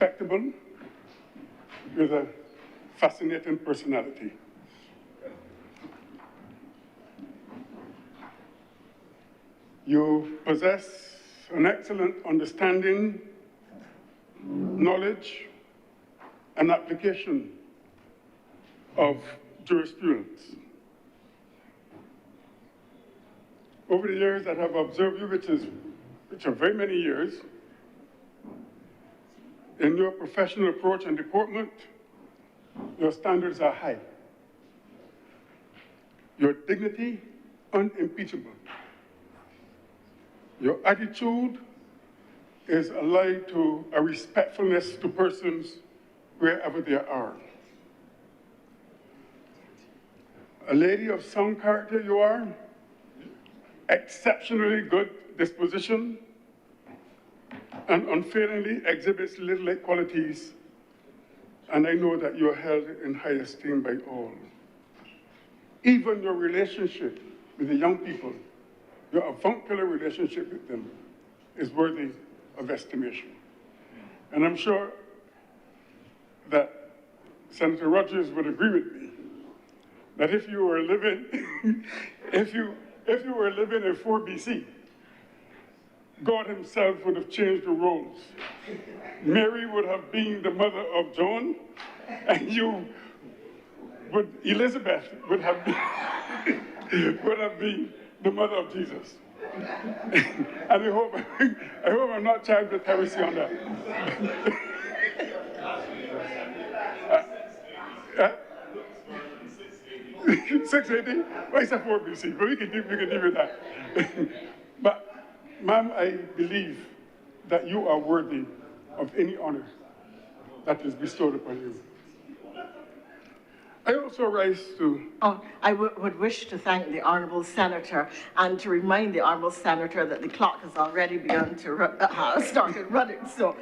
respectable, with a fascinating personality. You possess an excellent understanding, knowledge, and application of jurisprudence. Over the years that I've observed you, which are very many years, in your professional approach and deportment, your standards are high. Your dignity, unimpeachable. Your attitude is allied to a respectfulness to persons wherever they are. A lady of sound character you are, exceptionally good disposition, and unfailingly exhibits ladylike qualities, and I know that you are held in high esteem by all. Even your relationship with the young people, your avuncular relationship with them, is worthy of estimation. And I'm sure that Senator Rogers would agree with me that if you were living, if you were living in 4 BC, God himself would have changed the roles. Mary would have been the mother of John, and Elizabeth would have been the mother of Jesus. And I hope I'm not charged with heresy on that. 680? Why is that 4 BC? But we can deal with that. But, ma'am, I believe that you are worthy of any honor that is bestowed upon you. I also rise to... I would wish to thank the Honourable Senator and to remind the Honourable Senator that the clock has already begun to started running. So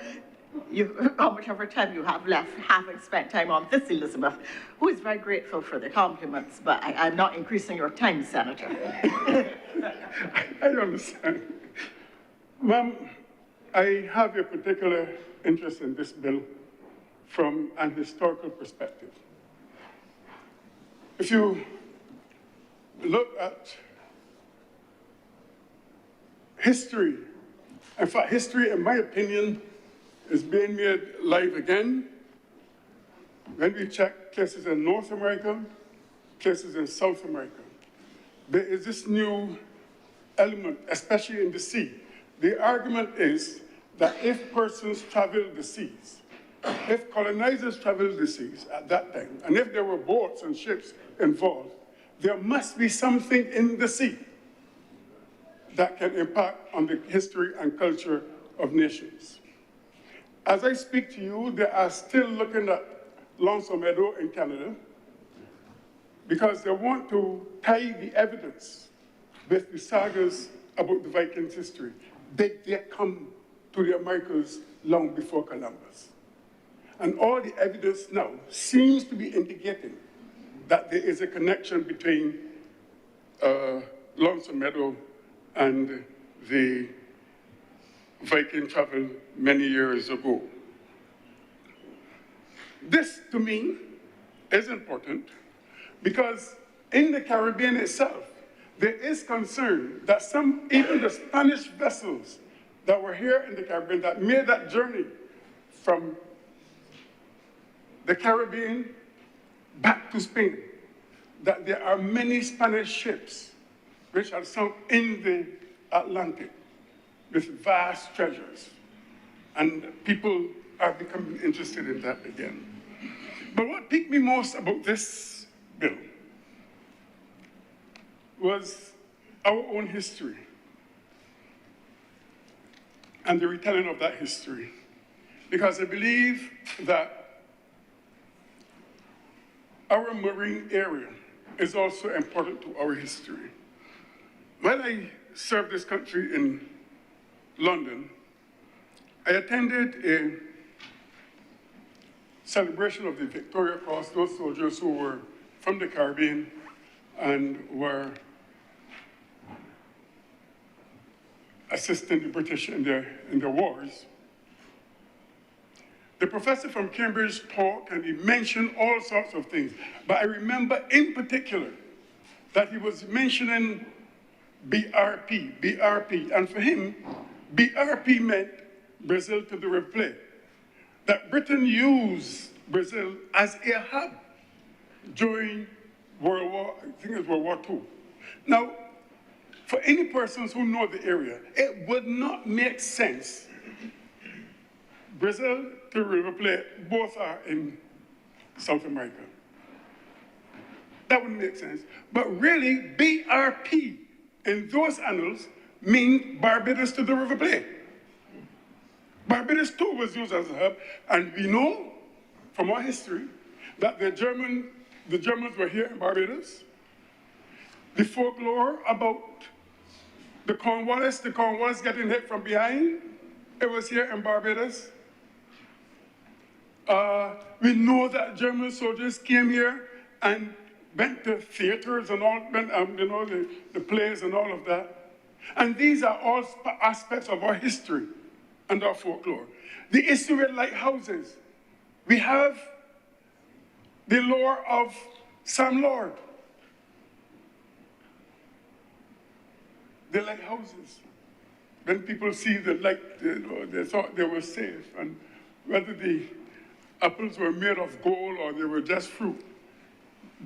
how much of her time you have left, having spent time on this, Elizabeth, who is very grateful for the compliments, but I'm not increasing your time, Senator. I understand. Ma'am, I have a particular interest in this bill from an historical perspective. If you look at history, in fact, history, in my opinion, is being made live again when we check places in North America, places in South America. There is this new element, especially in the sea. The argument is that if persons traveled the seas, if colonizers traveled the seas at that time, and if there were boats and ships involved, there must be something in the sea that can impact on the history and culture of nations. As I speak to you, they are still looking at Lonesome Meadow in Canada because they want to tie the evidence with the sagas about the Vikings' history. They come to the Americas long before Columbus. And all the evidence now seems to be indicating that there is a connection between Lonesome Meadow and the Viking travel many years ago. This, to me, is important because in the Caribbean itself, there is concern that even the Spanish vessels that were here in the Caribbean that made that journey from the Caribbean back to Spain, that there are many Spanish ships which are sunk in the Atlantic with vast treasures. And people are becoming interested in that again. But what piqued me most about this bill was our own history and the retelling of that history. Because I believe that our marine area is also important to our history. When I served this country in London, I attended a celebration of the Victoria Cross, those soldiers who were from the Caribbean and were assisting the British in their wars. The professor from Cambridge talked and he mentioned all sorts of things. But I remember in particular that he was mentioning BRP. And for him, BRP meant Brazil to the River Plate. That Britain used Brazil as a hub during World War II. Now, for any persons who know the area, it would not make sense. Brazil to River Plate, both are in South America. That wouldn't make sense. But really, BRP in those annals means Barbados to the River Plate. Barbados too was used as a hub, and we know from our history that the Germans were here in Barbados. The folklore about the Cornwallis getting hit from behind, it was here in Barbados. We know that German soldiers came here and went to theaters and all, the plays and all of that. And these are all aspects of our history and our folklore. The issue with lighthouses. We have the lore of Sam Lord. The lighthouses. When people see the light, they thought they were safe. And whether the apples were made of gold or they were just fruit.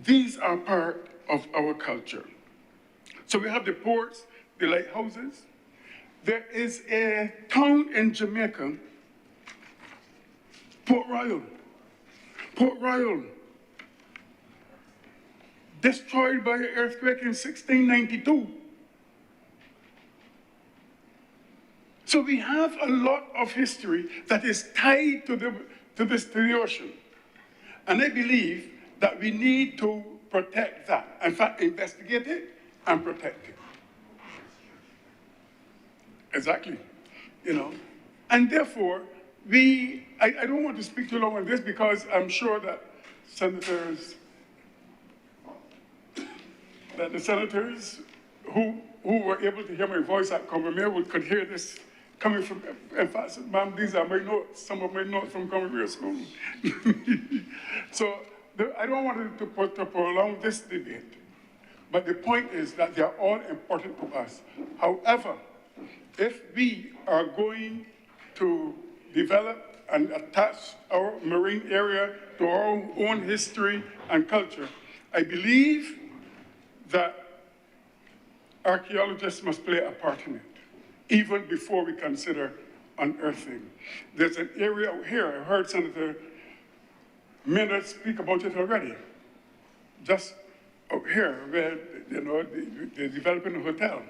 These are part of our culture. So we have the ports, the lighthouses. There is a town in Jamaica, Port Royal. Port Royal, destroyed by an earthquake in 1692. So we have a lot of history that is tied to the ocean. And I believe that we need to protect that. In fact, investigate it and protect it. Exactly, And therefore, I don't want to speak too long on this because I'm sure that the senators who were able to hear my voice at Combermere could hear this coming from, in fact, ma'am, these are my notes, some of my notes from Combermere School. So I don't want to prolong this debate, but the point is that they are all important to us. However, if we are going to develop and attach our marine area to our own history and culture, I believe that archaeologists must play a part in it, even before we consider unearthing. There's an area out here, I heard Senator Maynard speak about it already, just out here where, they're developing a hotel.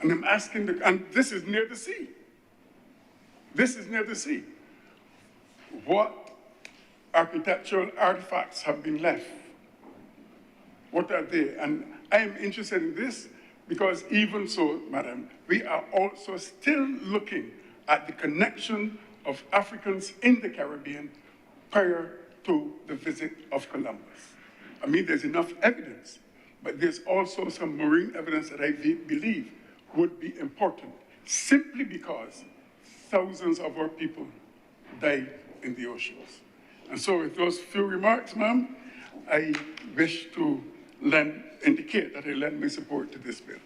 And I'm asking, and this is near the sea. This is near the sea. What architectural artifacts have been left? What are they? And I am interested in this because even so, madam, we are also still looking at the connection of Africans in the Caribbean prior to the visit of Columbus. I mean, there's enough evidence, but there's also some marine evidence that I believe would be important simply because thousands of our people died in the oceans. And so with those few remarks, ma'am, I wish to indicate that I lend my support to this bill.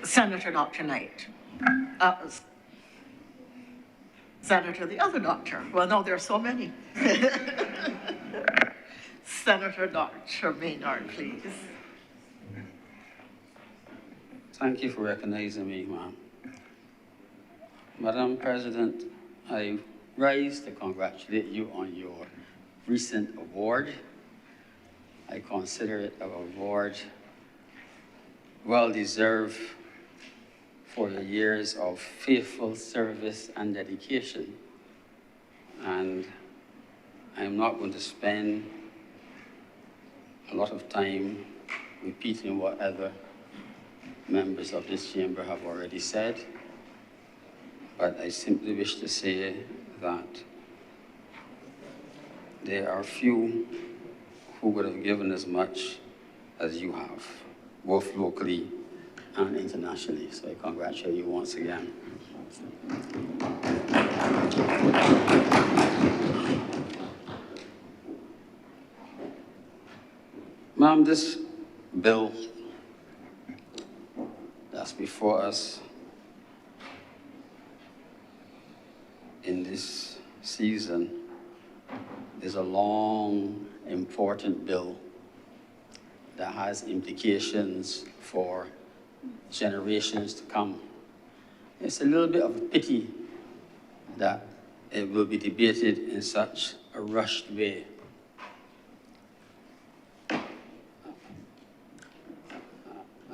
Senator Dr. Knight. Senator, the other doctor. Well, no, there are so many. Senator Dr. Maynard, please. Thank you for recognizing me, ma'am. Madam President, I rise to congratulate you on your recent award. I consider it an award well-deserved for your years of faithful service and dedication. And I'm not going to spend a lot of time repeating what other members of this chamber have already said, but I simply wish to say that there are few who would have given as much as you have, both locally and internationally. So I congratulate you once again. Ma'am, this bill that's before us in this season is a long, important bill that has implications for generations to come. It's a little bit of a pity that it will be debated in such a rushed way.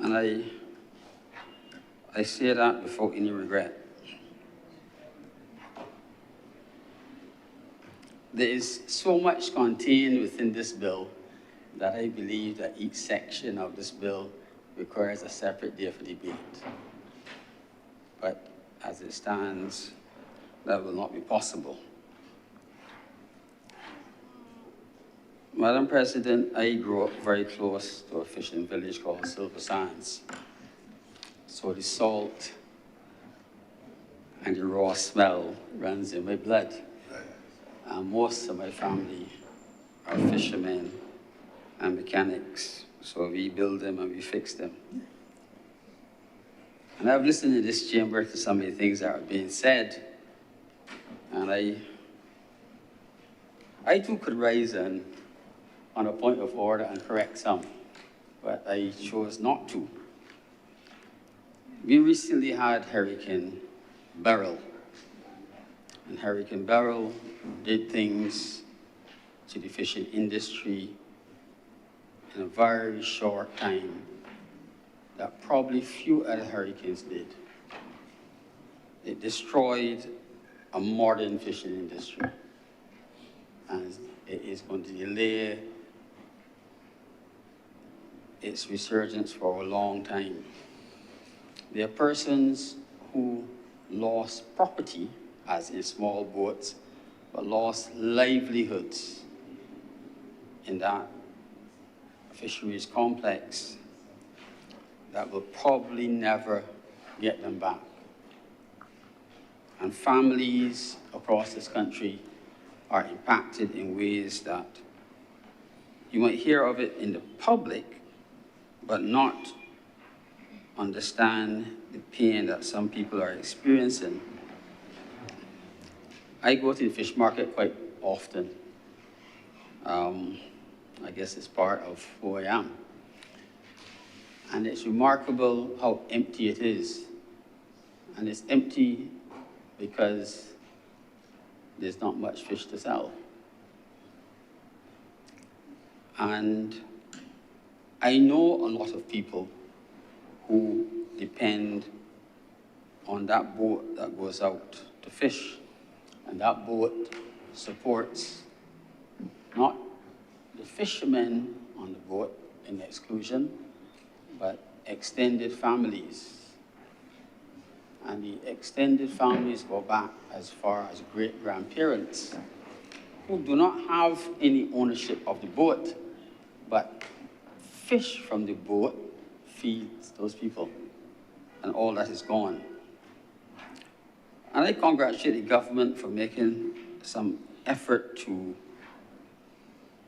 And I say that without any regret. There is so much contained within this bill that I believe that each section of this bill requires a separate day for debate. But as it stands, that will not be possible. Madam President, I grew up very close to a fishing village called Silver Sands. So the salt and the raw smell runs in my blood. And most of my family are fishermen and mechanics. So we build them and we fix them. And I've listened in this chamber to some of the things that are being said. And I too could rise on a point of order and correct some, but I chose not to. We recently had Hurricane Beryl. And Hurricane Beryl did things to the fishing industry in a very short time that probably few other hurricanes did. It destroyed a modern fishing industry, and it is going to delay its resurgence for a long time. There are persons who lost property, as in small boats, but lost livelihoods in that fisheries complex that will probably never get them back. And families across this country are impacted in ways that you might hear of it in the public, but not understand the pain that some people are experiencing. I go to the fish market quite often. I guess it's part of who I am. And it's remarkable how empty it is. And it's empty because there's not much fish to sell. And I know a lot of people who depend on that boat that goes out to fish. And that boat supports not the fishermen on the boat in the exclusion, but extended families. And the extended families go back as far as great-grandparents who do not have any ownership of the boat, but fish from the boat feeds those people, and all that is gone. And I congratulate the government for making some effort to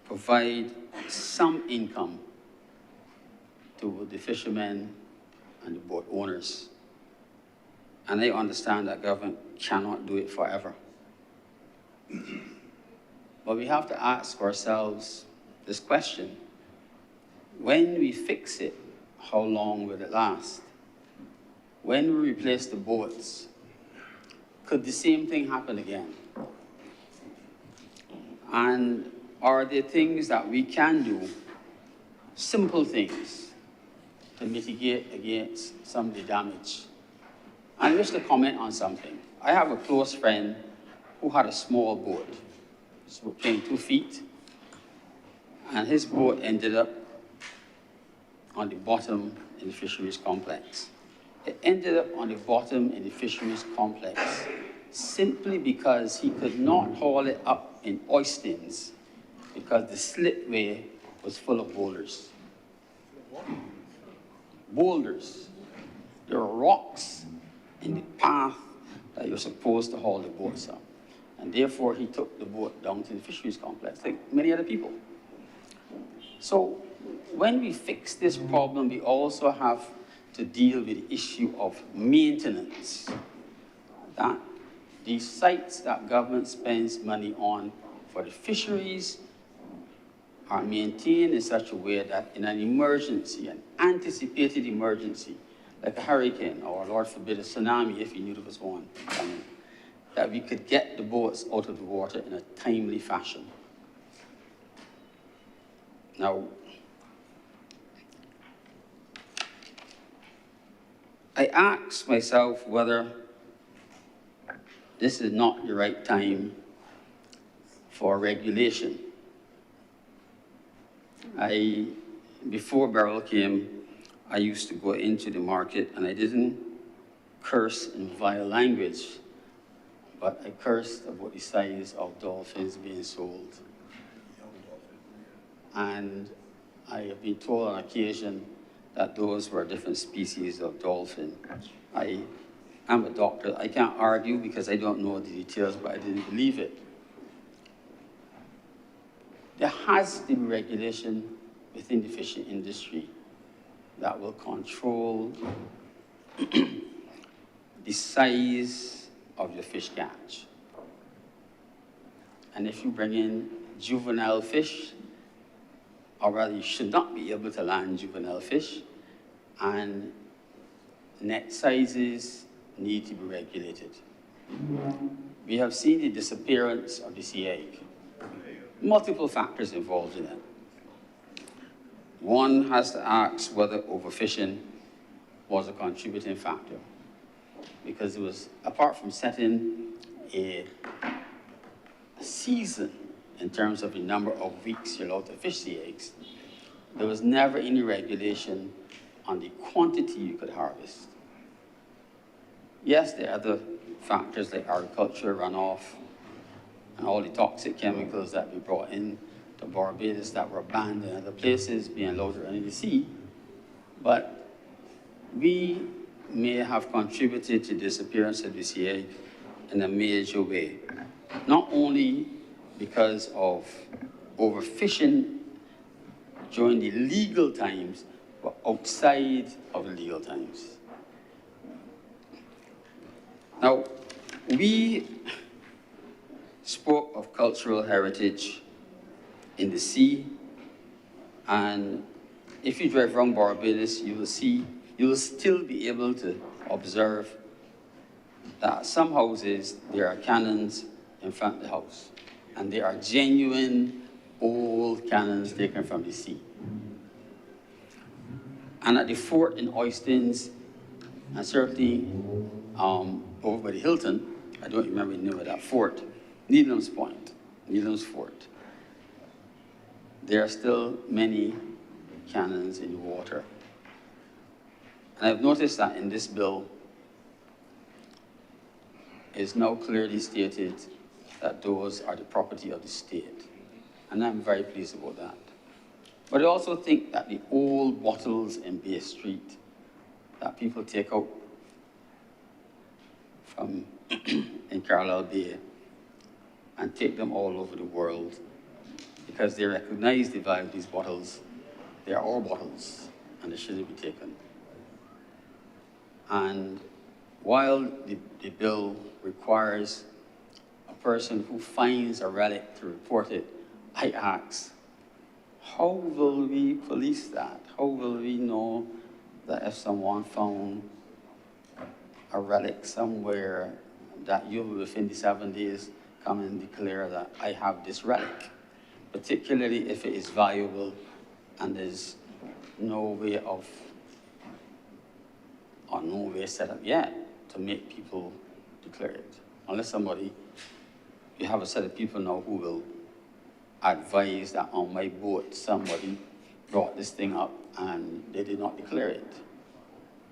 provide some income to the fishermen and the boat owners. And I understand that government cannot do it forever. But we have to ask ourselves this question: when we fix it, how long will it last? When we replace the boats, could the same thing happen again? And are there things that we can do, simple things, to mitigate against some of the damage? And just to comment on something, I have a close friend who had a small boat, so 22 feet, and his boat ended up on the bottom in the fisheries complex. It ended up on the bottom in the fisheries complex simply because he could not haul it up in Oistins because the slipway was full of boulders. Boulders. There were rocks in the path that you're supposed to haul the boats up. And therefore, he took the boat down to the fisheries complex, like many other people. So when we fix this problem, we also have to deal with the issue of maintenance. That these sites that government spends money on for the fisheries are maintained in such a way that in an emergency, an anticipated emergency, like a hurricane or, Lord forbid, a tsunami, if you knew there was one coming, that we could get the boats out of the water in a timely fashion. Now, I asked myself whether this is not the right time for regulation. Before Beryl came, I used to go into the market and I didn't curse in vile language, but I cursed about the size of dolphins being sold. And I have been told on occasion that those were different species of dolphin. I am a doctor. I can't argue because I don't know the details, but I didn't believe it. There has to be regulation within the fishing industry that will control the size of your fish catch. And if you bring in juvenile fish, or rather you should not be able to land juvenile fish, and net sizes need to be regulated. We have seen the disappearance of the sea egg. Multiple factors involved in it. One has to ask whether overfishing was a contributing factor, because it was, apart from setting a season in terms of the number of weeks you're allowed to fish sea eggs, there was never any regulation on the quantity you could harvest. Yes, there are other factors like agricultural runoff and all the toxic chemicals that we brought in to Barbados that were banned in other places being allowed to run in the sea, but we may have contributed to the disappearance of the sea egg in a major way, not only because of overfishing during the legal times, but outside of the legal times. Now, we spoke of cultural heritage in the sea, and if you drive around Barbados, you will still be able to observe that some houses, there are cannons in front of the house, and they are genuine old cannons taken from the sea. And at the fort in Oistins, and certainly over by the Hilton, I don't remember the name of that fort, Needham's Point, Needham's Fort, there are still many cannons in the water. And I've noticed that in this bill, it's now clearly stated that those are the property of the state. And I'm very pleased about that. But I also think that the old bottles in Bay Street that people take out from in Carlisle Bay and take them all over the world because they recognize the value of these bottles. They are our bottles, and they shouldn't be taken. And while the bill requires a person who finds a relic to report it, I ask, how will we police that? How will we know that if someone found a relic somewhere, that you will, within the 7 days, come and declare that I have this relic, particularly if it is valuable and there's no way of, or no way set up yet to make people declare it. Unless somebody, you have a set of people now who will advise that on my boat somebody brought this thing up and they did not declare it.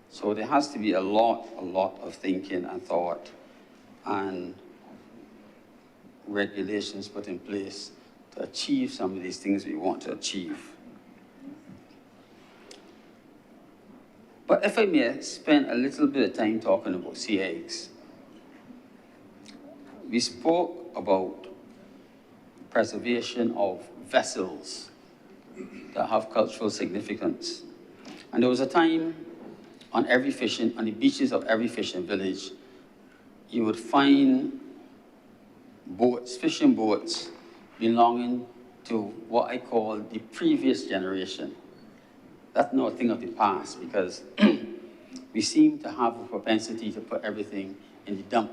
So there has to be a lot of thinking and thought and regulations put in place to achieve some of these things we want to achieve. But if I may spend a little bit of time talking about sea eggs. We spoke about preservation of vessels that have cultural significance. And there was a time on the beaches of every fishing village, you would find boats, fishing boats, belonging to what I call the previous generation. That's not a thing of the past, because we seem to have a propensity to put everything in the dump.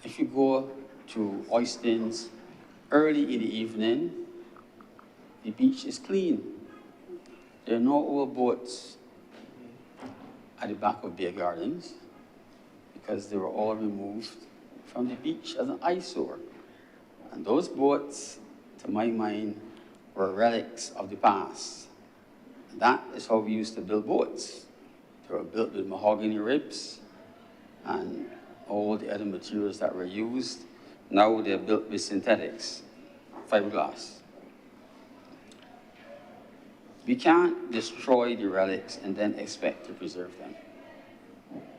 If you go to Oistins early in the evening, the beach is clean. There are no old boats at the back of Beer Gardens because they were all removed from the beach as an eyesore. And those boats, to my mind, were relics of the past. And that is how we used to build boats. They were built with mahogany ribs and all the other materials that were used. Now they're built with synthetics, fiberglass. We can't destroy the relics and then expect to preserve them.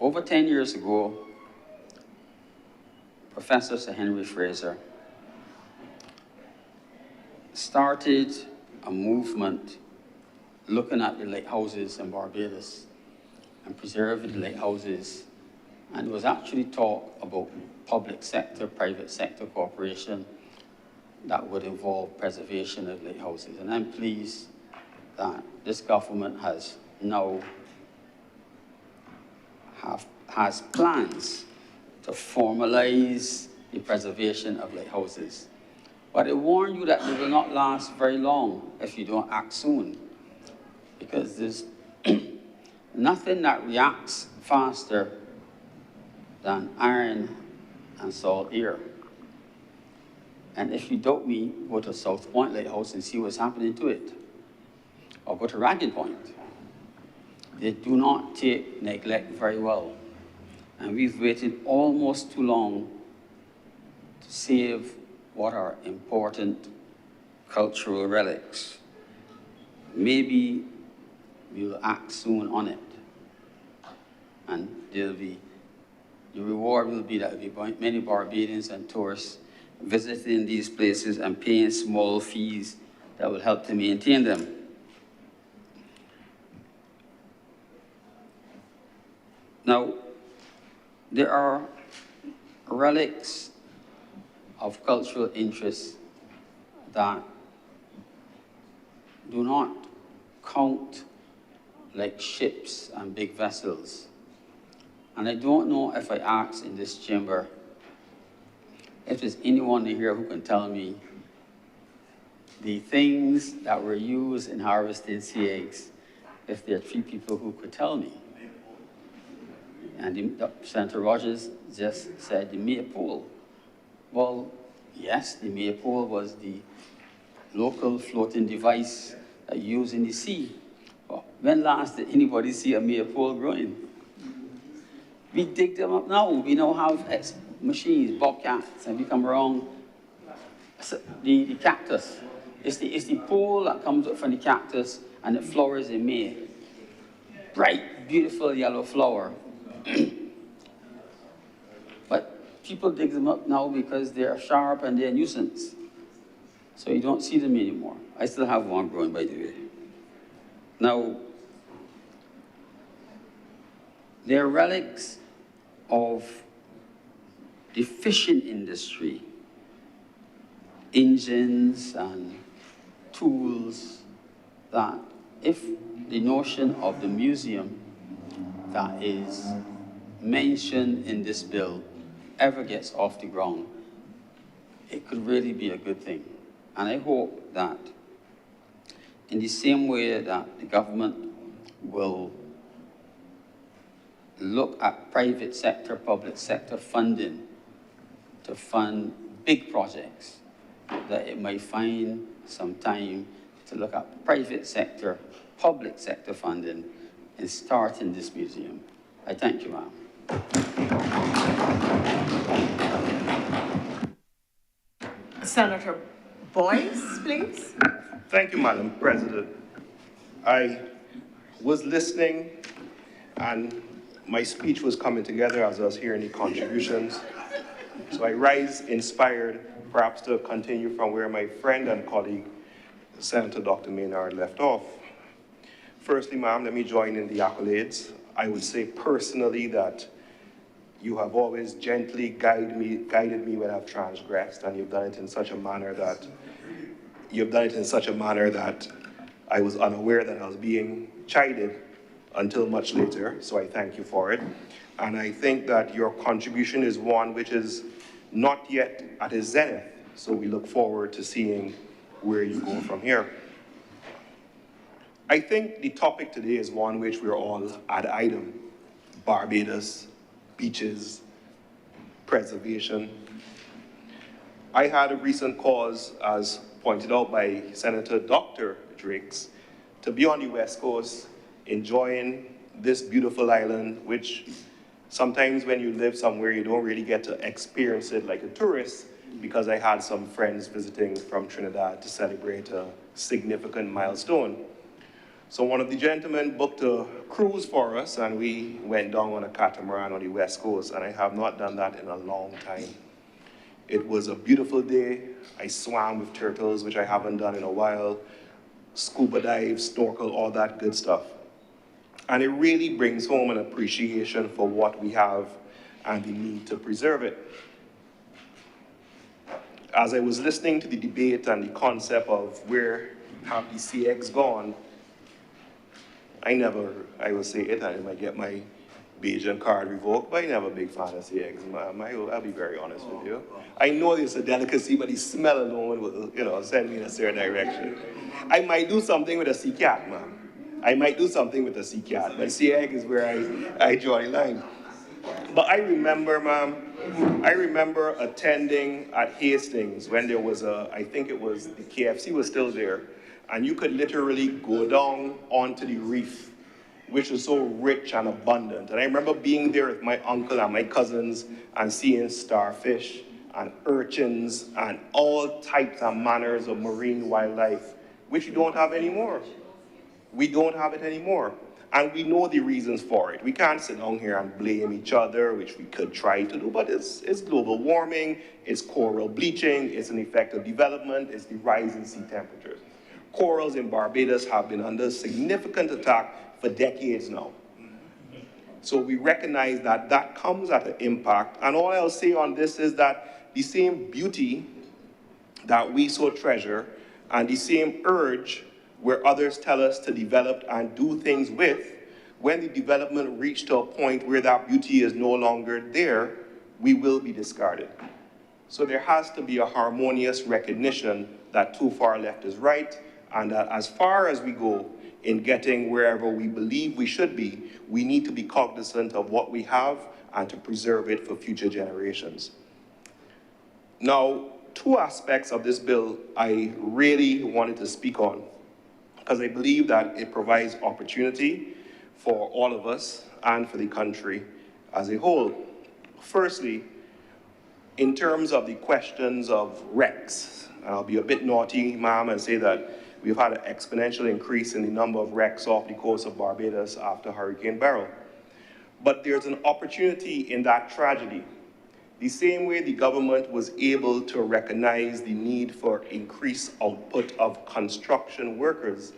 Over 10 years ago, Professor Sir Henry Fraser started a movement looking at the lighthouses in Barbados and preserving the lighthouses. And there was actually talk about public sector, private sector cooperation that would involve preservation of lighthouses. And I'm pleased that this government has now has plans to formalize the preservation of lighthouses. But I warn you that they will not last very long if you don't act soon, because there's nothing that reacts faster than iron and salt air. And if you doubt me, go to South Point Lighthouse and see what's happening to it. Or go to Ragged Point. They do not take neglect very well. And we've waited almost too long to save what are important cultural relics. Maybe we'll act soon on it. And the reward will be that there'll be many Barbadians and tourists visiting these places and paying small fees that will help to maintain them. Now, there are relics of cultural interest that do not count like ships and big vessels. And I don't know if I ask in this chamber if there's anyone here who can tell me the things that were used in harvesting sea eggs, if there are 3 people who could tell me. And Senator Rogers just said the maypole. Well, yes, the maypole was the local floating device used in the sea. Well, when last did anybody see a maypole growing? We dig them up now. We now have machines, bobcats, and we come around the cactus. It's the pole that comes up from the cactus and it flowers in May. Bright, beautiful yellow flower. But people dig them up now because they're sharp and they're a nuisance. So you don't see them anymore. I still have one growing, by the way. Now, they're relics of the fishing industry, engines and tools, that if the notion of the museum that is mentioned in this bill ever gets off the ground, it could really be a good thing. And I hope that in the same way that the government will look at private sector, public sector funding to fund big projects, that it might find some time to look at private sector, public sector funding in starting this museum. I thank you, ma'am. Senator Boyce, please. Thank you, Madam President. I was listening and my speech was coming together as I was hearing the contributions. So I rise inspired, perhaps to continue from where my friend and colleague, Senator Dr. Maynard, left off. Firstly, ma'am, let me join in the accolades. I would say personally that you have always gently guided me when I've transgressed, and you've done it in such a manner that I was unaware that I was being chided until much later, so I thank you for it. And I think that your contribution is one which is not yet at its zenith, so we look forward to seeing where you go from here. I think the topic today is one which we're all ad idem: Barbados, beaches, preservation. I had a recent cause, as pointed out by Senator Dr. Drakes, to be on the West Coast, enjoying this beautiful island, which sometimes when you live somewhere, you don't really get to experience it like a tourist, because I had some friends visiting from Trinidad to celebrate a significant milestone. So one of the gentlemen booked a cruise for us, and we went down on a catamaran on the West Coast, and I have not done that in a long time. It was a beautiful day. I swam with turtles, which I haven't done in a while, scuba dive, snorkel, all that good stuff. And it really brings home an appreciation for what we have and the need to preserve it. As I was listening to the debate and the concept of where have the CX gone, I will say it, and I might get my Bajan card revoked, but I'm never a big fan of CX, ma'am. I'll be very honest with you. I know it's a delicacy, but the smell alone will, send me in a certain direction. I might do something with a CCAT, ma'am. I might do something with a CCAT, but CX is where I draw the line. But I remember, ma'am, attending at Hastings when there was I think it was, the KFC was still there, and you could literally go down onto the reef, which was so rich and abundant. And I remember being there with my uncle and my cousins and seeing starfish and urchins and all types and manners of marine wildlife, which we don't have anymore. We don't have it anymore. And we know the reasons for it. We can't sit down here and blame each other, which we could try to do, but it's global warming, it's coral bleaching, it's an effect of development, it's the rise in sea temperatures. Corals in Barbados have been under significant attack for decades now. So we recognize that that comes at an impact. And all I'll say on this is that the same beauty that we so treasure and the same urge where others tell us to develop and do things with, when the development reaches to a point where that beauty is no longer there, we will be discarded. So there has to be a harmonious recognition that too far left is right, and that as far as we go in getting wherever we believe we should be, we need to be cognizant of what we have and to preserve it for future generations. Now, two aspects of this bill I really wanted to speak on, because I believe that it provides opportunity for all of us and for the country as a whole. Firstly, in terms of the questions of wrecks, I'll be a bit naughty, ma'am, and say that we've had an exponential increase in the number of wrecks off the coast of Barbados after Hurricane Beryl. But there's an opportunity in that tragedy. The same way the government was able to recognize the need for increased output of construction workers,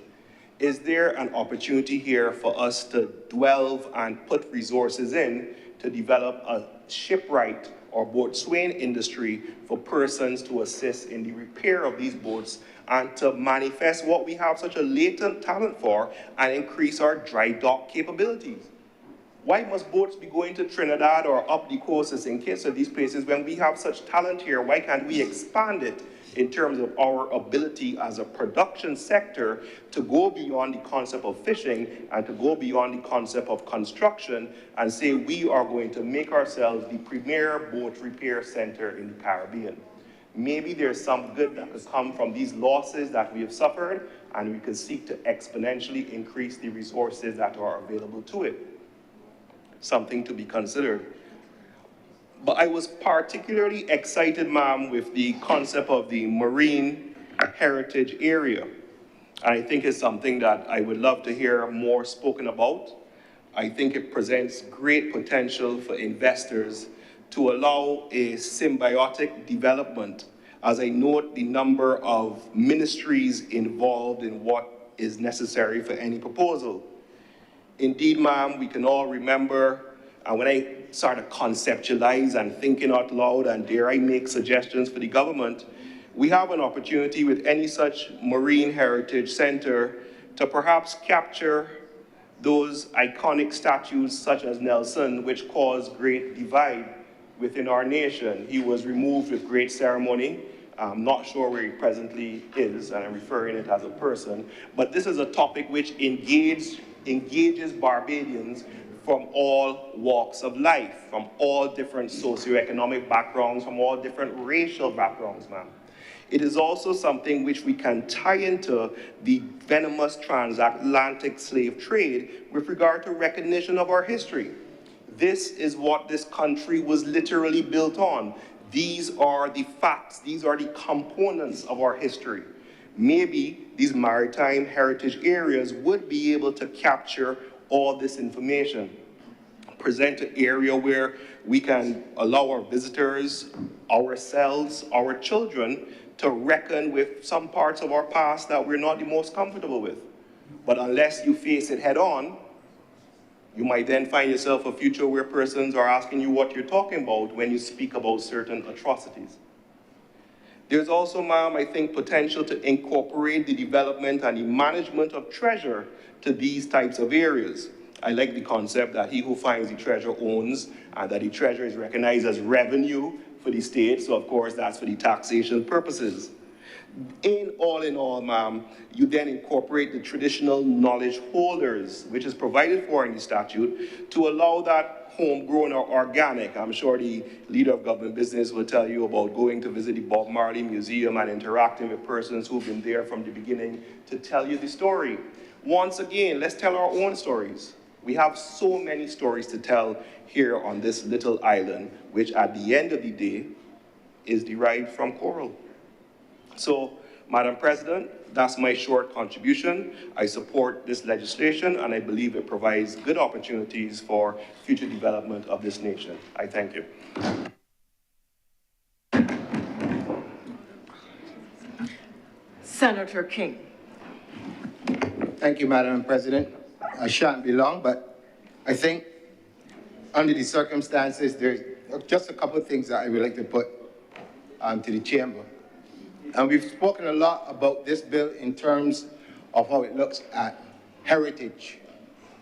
is there an opportunity here for us to delve and put resources in to develop a shipwright or boatswain industry for persons to assist in the repair of these boats and to manifest what we have such a latent talent for and increase our dry dock capabilities? Why must boats be going to Trinidad or up the coast in case of these places when we have such talent here? Why can't we expand it in terms of our ability as a production sector to go beyond the concept of fishing and to go beyond the concept of construction and say we are going to make ourselves the premier boat repair center in the Caribbean? Maybe there's some good that could come from these losses that we have suffered, and we could seek to exponentially increase the resources that are available to it. Something to be considered. But I was particularly excited, ma'am, with the concept of the marine a heritage area. And I think it's something that I would love to hear more spoken about. I think it presents great potential for investors to allow a symbiotic development, as I note the number of ministries involved in what is necessary for any proposal. Indeed, ma'am, we can all remember, and when I sort of conceptualize and thinking out loud, and dare I make suggestions for the government, we have an opportunity with any such marine heritage center to perhaps capture those iconic statues such as Nelson, which caused great divide within our nation. He was removed with great ceremony. I'm not sure where he presently is, and I'm referring it as a person, but this is a topic which engages Barbadians from all walks of life, from all different socioeconomic backgrounds, from all different racial backgrounds, ma'am. It is also something which we can tie into the venomous transatlantic slave trade with regard to recognition of our history. This is what this country was literally built on. These are the facts, these are the components of our history. Maybe these maritime heritage areas would be able to capture all this information, present an area where we can allow our visitors, ourselves, our children to reckon with some parts of our past that we're not the most comfortable with. But unless you face it head on, you might then find yourself a future where persons are asking you what you're talking about when you speak about certain atrocities. There's also, ma'am, I think, potential to incorporate the development and the management of treasure to these types of areas. I like the concept that he who finds the treasure owns, and that the treasure is recognized as revenue for the state, so of course that's for the taxation purposes. In all, ma'am, you then incorporate the traditional knowledge holders, which is provided for in the statute, to allow that homegrown or organic. I'm sure the leader of government business will tell you about going to visit the Bob Marley Museum and interacting with persons who've been there from the beginning to tell you the story. Once again, let's tell our own stories. We have so many stories to tell here on this little island, which at the end of the day is derived from coral. So, Madam President, that's my short contribution. I support this legislation, and I believe it provides good opportunities for future development of this nation. I thank you. Senator King. Thank you, Madam President. I shan't be long, but I think under the circumstances, there's just a couple of things that I would like to put to the chamber. And we've spoken a lot about this bill in terms of how it looks at heritage.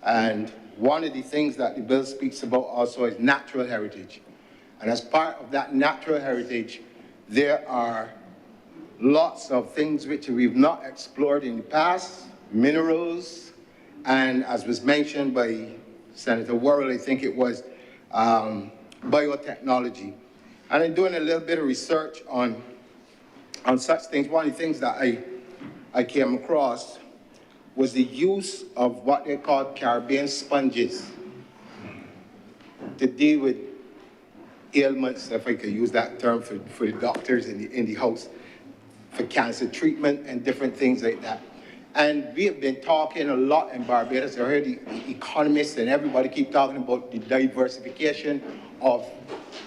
And one of the things that the bill speaks about also is natural heritage. And as part of that natural heritage, there are lots of things which we've not explored in the past, minerals, and as was mentioned by Senator Worrell, I think it was biotechnology. And I'm doing a little bit of research on such things. One of the things that I came across was the use of what they call Caribbean sponges to deal with ailments, if I could use that term for the doctors in the house, for cancer treatment and different things like that. And we have been talking a lot in Barbados. I heard the economists and everybody keep talking about the diversification of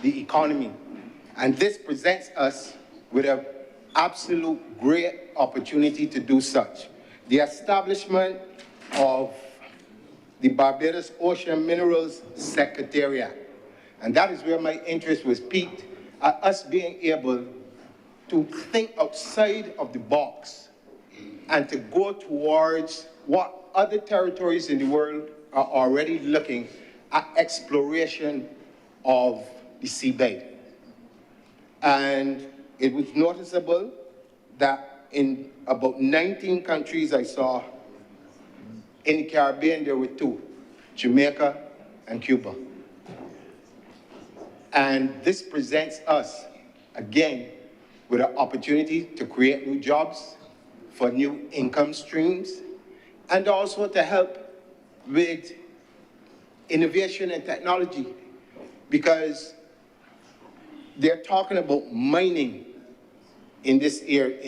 the economy. And this presents us with an absolute great opportunity to do such. The establishment of the Barbados Ocean Minerals Secretariat. And that is where my interest was piqued, at us being able to think outside of the box and to go towards what other territories in the world are already looking at: exploration of the seabed. And it was noticeable that in about 19 countries I saw, in the Caribbean there were 2, Jamaica and Cuba. And this presents us, again, with an opportunity to create new jobs, for new income streams, and also to help with innovation and technology, because they're talking about mining in this area,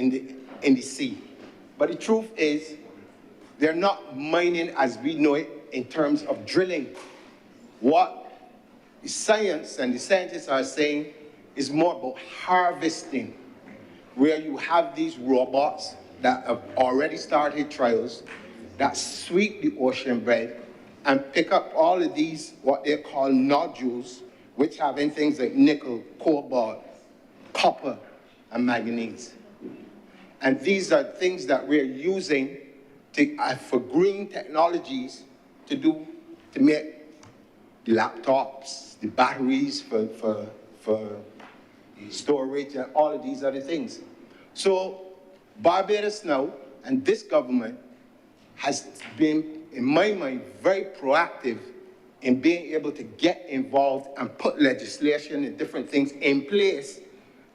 in the sea. But the truth is, they're not mining as we know it in terms of drilling. What the science and the scientists are saying is more about harvesting, where you have these robots that have already started trials that sweep the ocean bed and pick up all of these, what they call nodules, which have in things like nickel, cobalt, copper, and manganese. And these are things that we're using for green technologies to make the laptops, the batteries for storage, and all of these other things. So Barbados now, and this government, has been, in my mind, very proactive in being able to get involved and put legislation and different things in place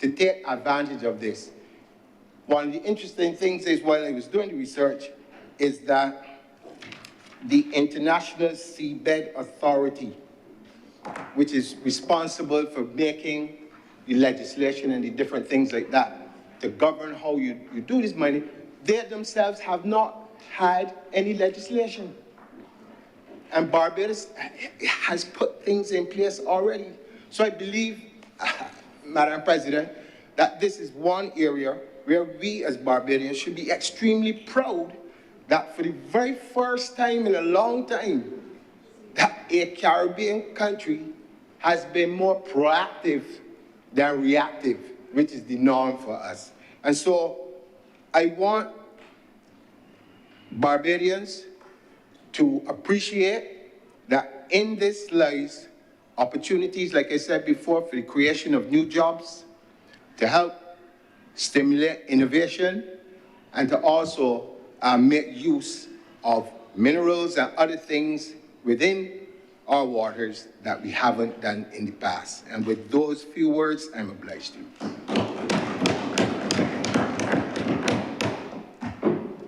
to take advantage of this. One of the interesting things is, while I was doing the research, is that the International Seabed Authority, which is responsible for making the legislation and the different things like that to govern how you do this mining, they themselves have not had any legislation. And Barbados has put things in place already. So I believe, Madam President, that this is one area where we as Barbadians should be extremely proud that for the very first time in a long time, that a Caribbean country has been more proactive than reactive, which is the norm for us. And so I want Barbadians to appreciate that in this lies opportunities, like I said before, for the creation of new jobs, to help stimulate innovation, and to also make use of minerals and other things within our waters that we haven't done in the past. And with those few words, I'm obliged to you.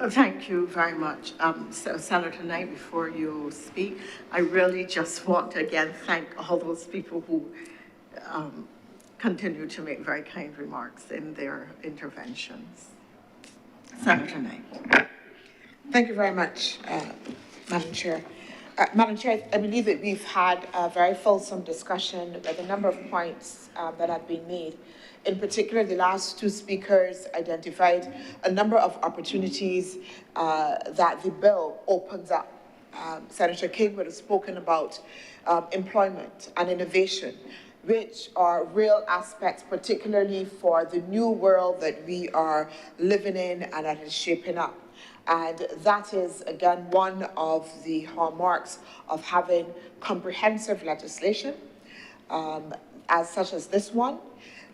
Thank you very much. So Senator Knight, before you speak, I really just want to again thank all those people who continue to make very kind remarks in their interventions. Senator Knight. Thank you very much, Madam Chair. Madam Chair, I believe that we've had a very fulsome discussion with a number of points that have been made. In particular, the last two speakers identified a number of opportunities that the bill opens up. Senator King would have spoken about employment and innovation, which are real aspects, particularly for the new world that we are living in and that is shaping up. And that is, again, one of the hallmarks of having comprehensive legislation, as such as this one,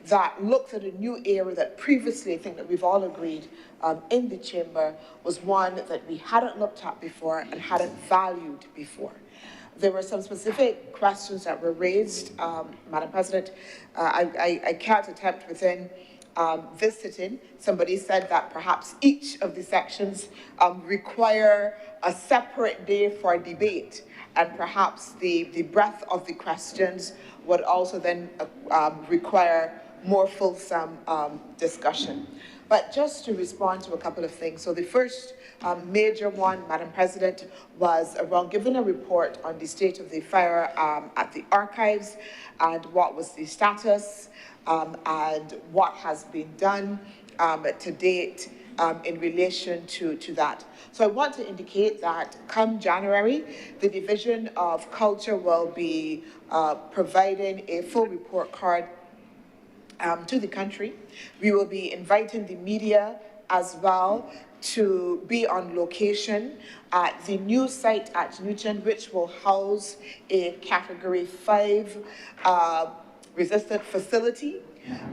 that looks at a new area that previously, I think that we've all agreed in the chamber, was one that we hadn't looked at before and hadn't valued before. There were some specific questions that were raised, Madam President. I can't attempt within this sitting. Somebody said that perhaps each of the sections require a separate day for debate, and perhaps the breadth of the questions would also then require more fulsome discussion. But just to respond to a couple of things. So the first major one, Madam President, was around giving a report on the state of the fire at the archives and what was the status and what has been done to date in relation to that. So I want to indicate that come January, the Division of Culture will be providing a full report card to the country. We will be inviting the media as well to be on location at the new site at Newton, which will house a Category 5 resistant facility.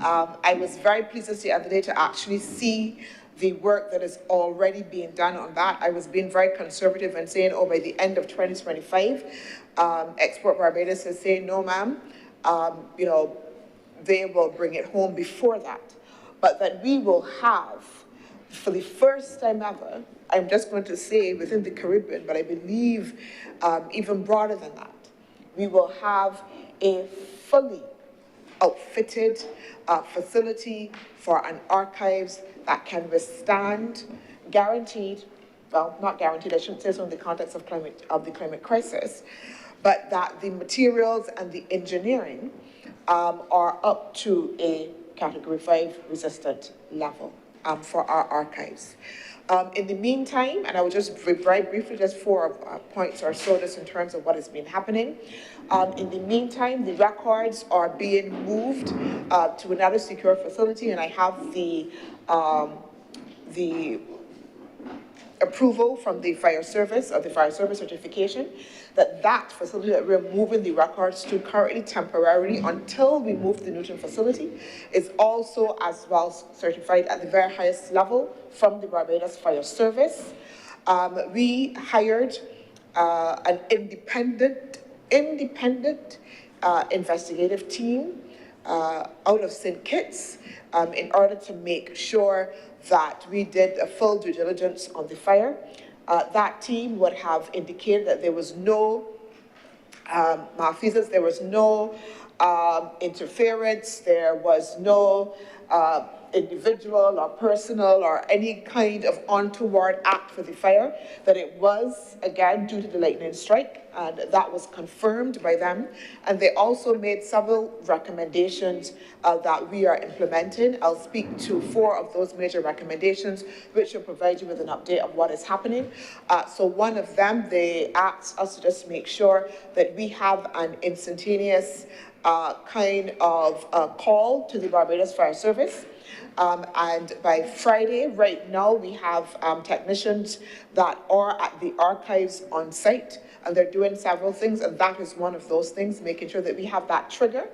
I was very pleased the other day to actually see the work that is already being done on that. I was being very conservative and saying, oh, by the end of 2025, Export Barbados is saying, no, ma'am, you know, they will bring it home before that. But that we will have, for the first time ever, I'm just going to say within the Caribbean, but I believe even broader than that, we will have a fully outfitted facility for an archives that can withstand guaranteed, well, not guaranteed, I shouldn't say so in the context of the climate crisis, but that the materials and the engineering are up to a Category 5 resistant level for our archives. In the meantime, and I will just very briefly, just 4 points or so, just in terms of what has been happening. In the meantime, the records are being moved to another secure facility, and I have the approval from the fire service, or the fire service certification, that facility that we're moving the records to currently temporarily until we move to the Newton facility is also as well certified at the very highest level from the Barbados Fire Service. We hired an independent investigative team out of St. Kitts in order to make sure that we did a full due diligence on the fire. That team would have indicated that there was no malfeasance, there was no interference, there was no individual or personal or any kind of untoward act for the fire, that it was, again, due to the lightning strike, and that was confirmed by them. And they also made several recommendations that we are implementing. I'll speak to 4 of those major recommendations, which will provide you with an update of what is happening. So one of them, they asked us to just make sure that we have an instantaneous kind of call to the Barbados Fire Service. And by Friday, right now, we have technicians that are at the archives on site, and they're doing several things, and that is one of those things, making sure that we have that trigger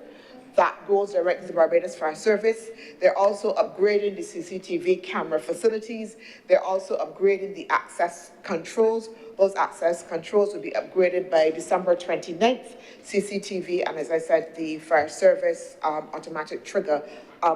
that goes directly to the Barbados Fire Service. They're also upgrading the CCTV camera facilities. They're also upgrading the access controls. Those access controls will be upgraded by December 29th, CCTV, and as I said, the Fire Service automatic trigger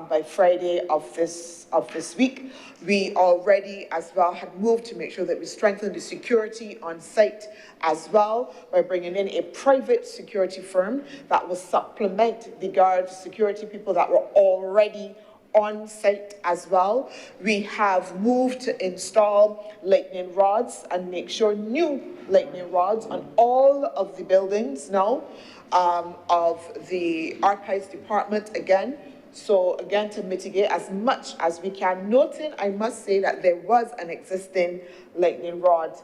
by Friday of this week. We already as well had moved to make sure that we strengthen the security on site as well by bringing in a private security firm that will supplement the guard security people that were already on site as well. We have moved to install lightning rods and make sure new lightning rods on all of the buildings now of the Archives Department again. So again, to mitigate as much as we can, noting, I must say, that there was an existing lightning rod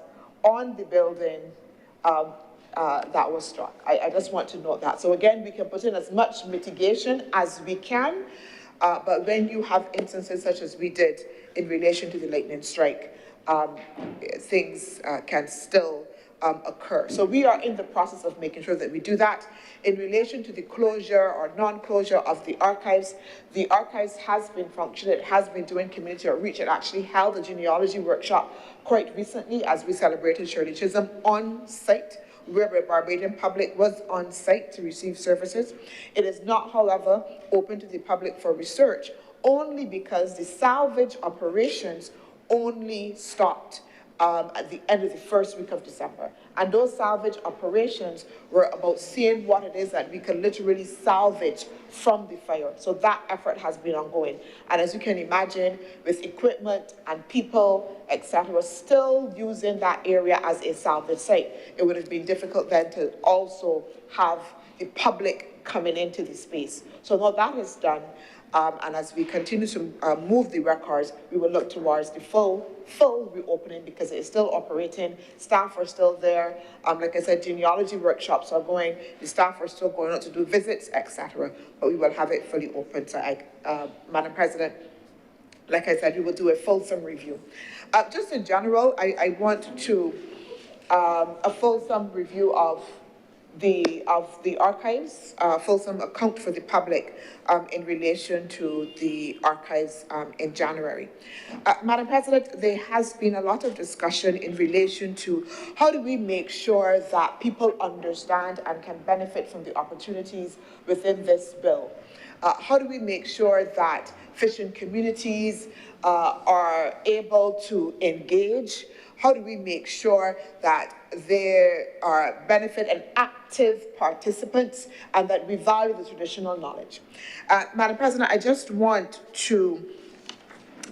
on the building that was struck. I just want to note that. So again, we can put in as much mitigation as we can, but when you have instances such as we did in relation to the lightning strike, things can still occur. So we are in the process of making sure that we do that. In relation to the closure or non-closure of the archives has been functioning, it has been doing community outreach. It actually held a genealogy workshop quite recently as we celebrated Shirley Chisholm on site, where the Barbadian public was on site to receive services. It is not, however, open to the public for research, only because the salvage operations only stopped at the end of the first week of December. And those salvage operations were about seeing what it is that we can literally salvage from the fire. So that effort has been ongoing. And as you can imagine, with equipment and people, etc., still using that area as a salvage site, it would have been difficult then to also have the public coming into the space. So now that is done. And as we continue to move the records, we will look towards the full reopening, because it is still operating. Staff are still there. Like I said, genealogy workshops are going. The staff are still going out to do visits, etc. But we will have it fully open. So, Madam President, like I said, we will do a fulsome review. Just in general, I want to a fulsome review of the archives, fulsome account for the public in relation to the archives in January. Madam President, there has been a lot of discussion in relation to how do we make sure that people understand and can benefit from the opportunities within this bill. How do we make sure that fishing communities are able to engage? How do we make sure that there are benefit and active participants, and that we value the traditional knowledge? Madam President, I just want to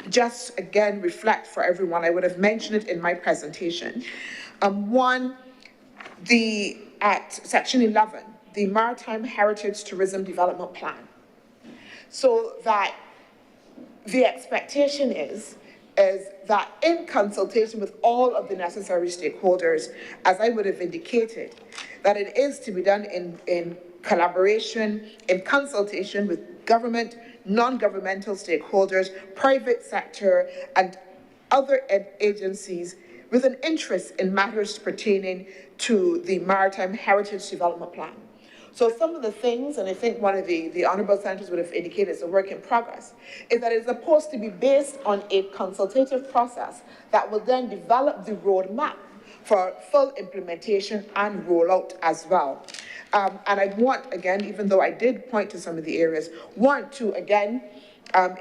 just again reflect for everyone, I would have mentioned it in my presentation. One, at section 11, the Maritime Heritage Tourism Development Plan. So that the expectation is that in consultation with all of the necessary stakeholders, as I would have indicated, that it is to be done in collaboration, in consultation with government, non-governmental stakeholders, private sector, and other agencies with an interest in matters pertaining to the Maritime Heritage Development Plan. So some of the things, and I think one of the honourable senators would have indicated is a work in progress, is that it's supposed to be based on a consultative process that will then develop the roadmap for full implementation and rollout as well. And I want, again, even though I did point to some of the areas, want to, again,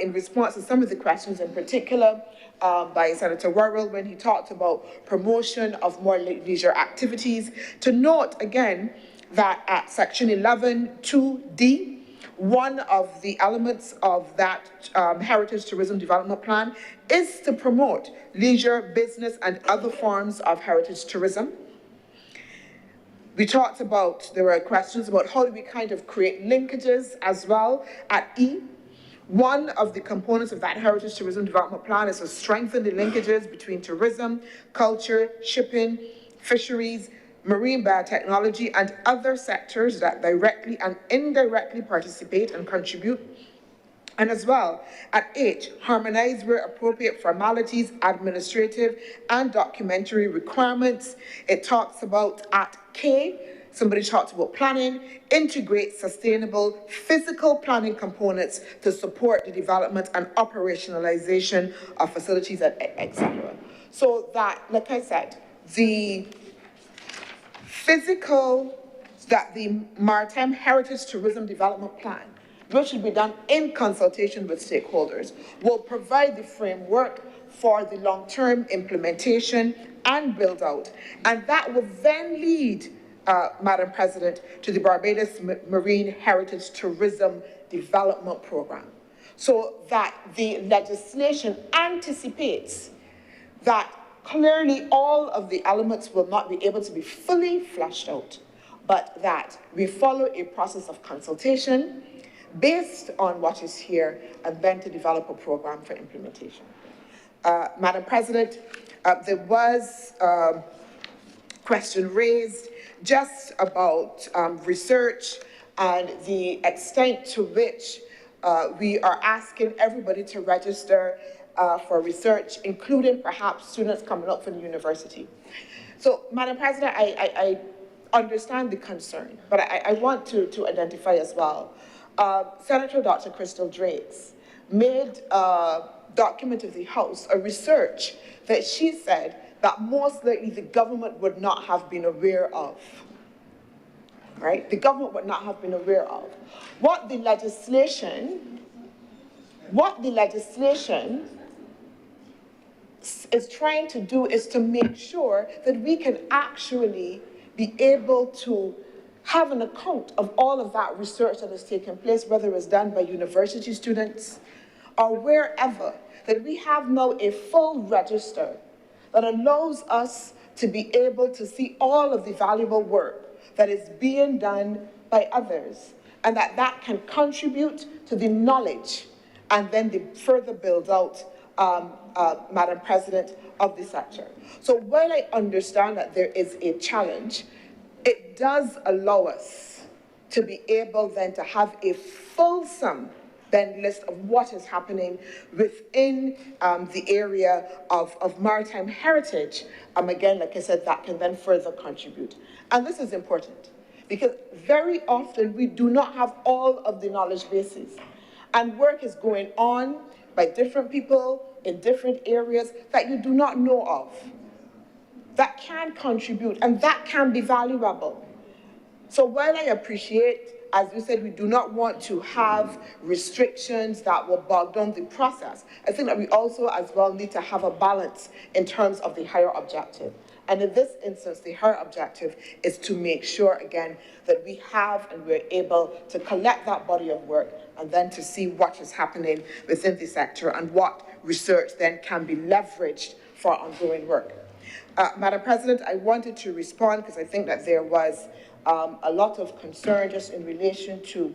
in response to some of the questions in particular, by Senator Worrell when he talked about promotion of more leisure activities, to note again that at section 11(2)(d), one of the elements of that Heritage Tourism Development Plan is to promote leisure, business, and other forms of heritage tourism. We talked about, there were questions about how do we kind of create linkages as well at E. One of the components of that Heritage Tourism Development Plan is to strengthen the linkages between tourism, culture, shipping, fisheries, marine biotechnology, and other sectors that directly and indirectly participate and contribute. And as well, at H, harmonize where appropriate formalities, administrative and documentary requirements. It talks about at K, somebody talked about planning, integrate sustainable physical planning components to support the development and operationalization of facilities, etc. So that, like I said, the Maritime Heritage Tourism Development Plan, which should be done in consultation with stakeholders, will provide the framework for the long-term implementation and build-out. And that will then lead, Madam President, to the Barbados Marine Heritage Tourism Development Program, so that the legislation anticipates that clearly all of the elements will not be able to be fully fleshed out, but that we follow a process of consultation based on what is here, and then to develop a program for implementation. Madam President, there was a question raised just about research and the extent to which we are asking everybody to register for research, including perhaps students coming up from the university. So, Madam President, I understand the concern, but I want to identify as well. Senator Dr. Crystal Drakes made a document of the House, a research that she said that most likely the government would not have been aware of. Right? The government would not have been aware of. What the legislation is trying to do is to make sure that we can actually be able to have an account of all of that research that has taken place, whether it's done by university students or wherever, that we have now a full register that allows us to be able to see all of the valuable work that is being done by others, and that can contribute to the knowledge and then the further build out, Madam President, of the sector. So while I understand that there is a challenge, it does allow us to be able then to have a fulsome then list of what is happening within the area of maritime heritage. Again, like I said, that can then further contribute. And this is important because very often we do not have all of the knowledge bases, and work is going on by different people in different areas that you do not know of, that can contribute and that can be valuable. So while I appreciate, as you said, we do not want to have restrictions that will bog down the process, I think that we also as well need to have a balance in terms of the higher objective. And in this instance, the higher objective is to make sure, again, that we have and we're able to collect that body of work and then to see what is happening within the sector and what research then can be leveraged for ongoing work. Madam President, I wanted to respond because I think that there was a lot of concern just in relation to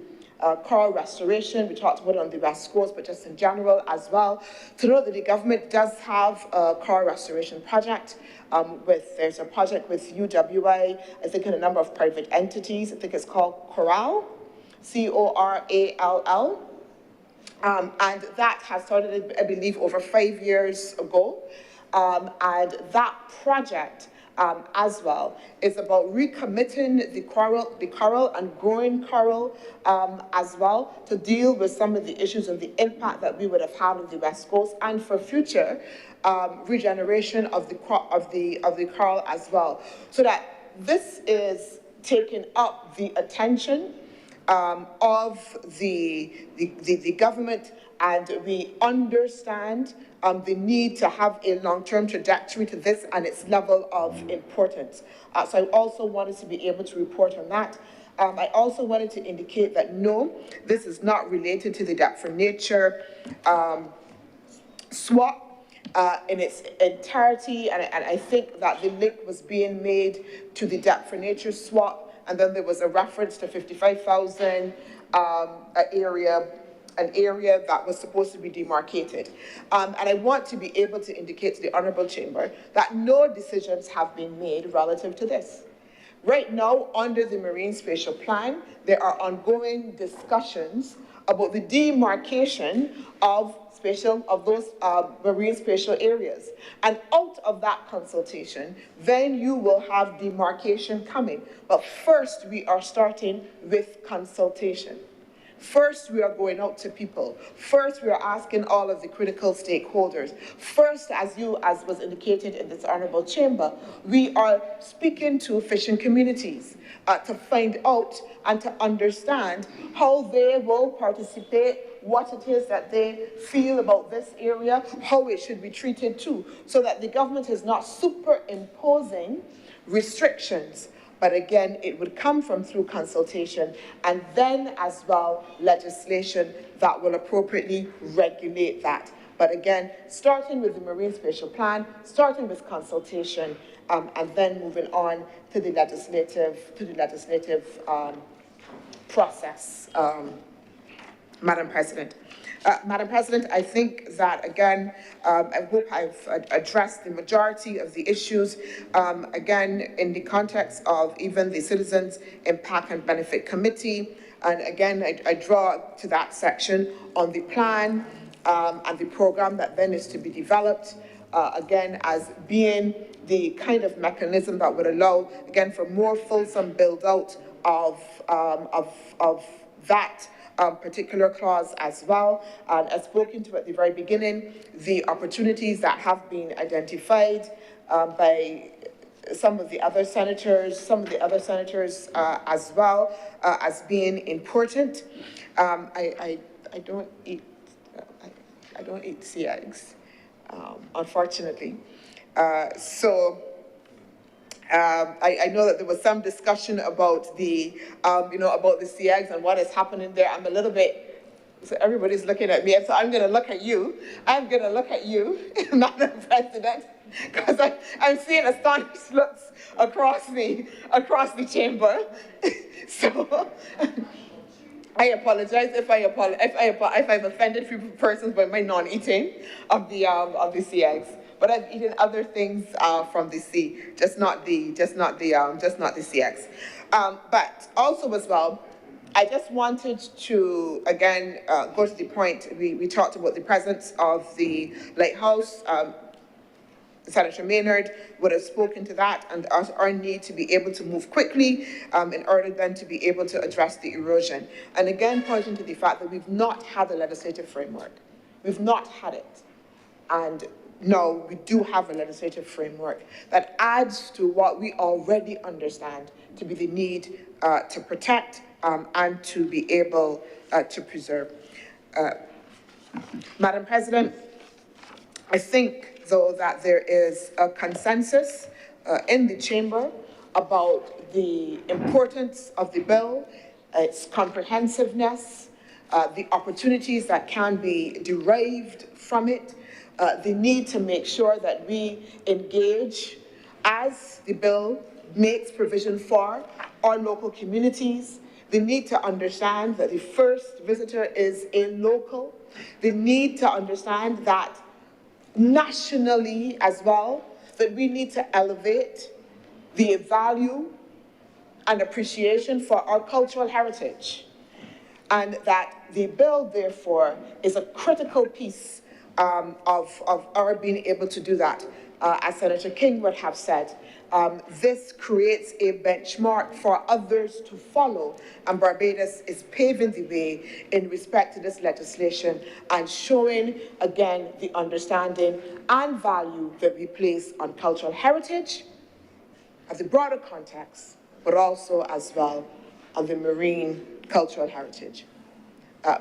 coral restoration. We talked about it on the West Coast, but just in general as well. To know that the government does have a coral restoration project. There's a project with UWI, I think, and a number of private entities. I think it's called Corall, C-O-R-A-L-L. And that has started, I believe, over 5 years ago. And that project as well is about recommitting the coral and growing coral as well to deal with some of the issues and the impact that we would have had on the West Coast and for future regeneration of the coral as well. So that this is taking up the attention of the government, and we understand the need to have a long-term trajectory to this and its level of importance. So I also wanted to be able to report on that. I also wanted to indicate that no, this is not related to the Depth for Nature SWAP in its entirety, and I think that the link was being made to the Depth for Nature SWAP, and then there was a reference to 55,000 an area that was supposed to be demarcated. And I want to be able to indicate to the Honourable Chamber that no decisions have been made relative to this. Right now, under the Marine Spatial Plan, there are ongoing discussions about the demarcation of those marine spatial areas. And out of that consultation, then you will have demarcation coming. But first, we are starting with consultation. First, we are going out to people. First, we are asking all of the critical stakeholders. First, as was indicated in this Honourable Chamber, we are speaking to fishing communities to find out and to understand how they will participate, what it is that they feel about this area, how it should be treated too, so that the government is not superimposing restrictions. But again, it would come from through consultation and then as well legislation that will appropriately regulate that. But again, starting with the Marine Spatial Plan, starting with consultation, and then moving on to the legislative process, Madam President. Madam President, I think that, again, I hope I've addressed the majority of the issues, again, in the context of even the Citizens Impact and Benefit Committee. And again, I draw to that section on the plan and the program that then is to be developed, again, as being the kind of mechanism that would allow, again, for more fulsome build-out of that particular clause as well. And as spoken to at the very beginning, the opportunities that have been identified by some of the other senators, as well as being important. I don't eat sea eggs, unfortunately. I know that there was some discussion about the, about the sea eggs and what is happening there. I'm a little bit, so everybody's looking at me, and so I'm going to look at you. I'm going to look at you, Madam President, because I'm seeing astonished looks across the chamber. So I apologize if I've offended few persons by my non-eating of the sea eggs. But I've eaten other things from the sea, just not the sea eggs. But also as well, I just wanted to again go to the point. We talked about the presence of the lighthouse. Senator Maynard would have spoken to that and our need to be able to move quickly in order then to be able to address the erosion. And again, pointing to the fact that we've not had a legislative framework. We've not had it. And no, we do have a legislative framework that adds to what we already understand to be the need to protect and to be able to preserve. Madam President, I think, though, that there is a consensus in the chamber about the importance of the bill, its comprehensiveness, the opportunities that can be derived from it, the need to make sure that we engage as the bill makes provision for our local communities, the need to understand that the first visitor is a local, the need to understand that nationally as well, that we need to elevate the value and appreciation for our cultural heritage. And that the bill, therefore, is a critical piece of our being able to do that. As Senator King would have said, this creates a benchmark for others to follow, and Barbados is paving the way in respect to this legislation and showing, again, the understanding and value that we place on cultural heritage as a broader context, but also as well on the marine cultural heritage.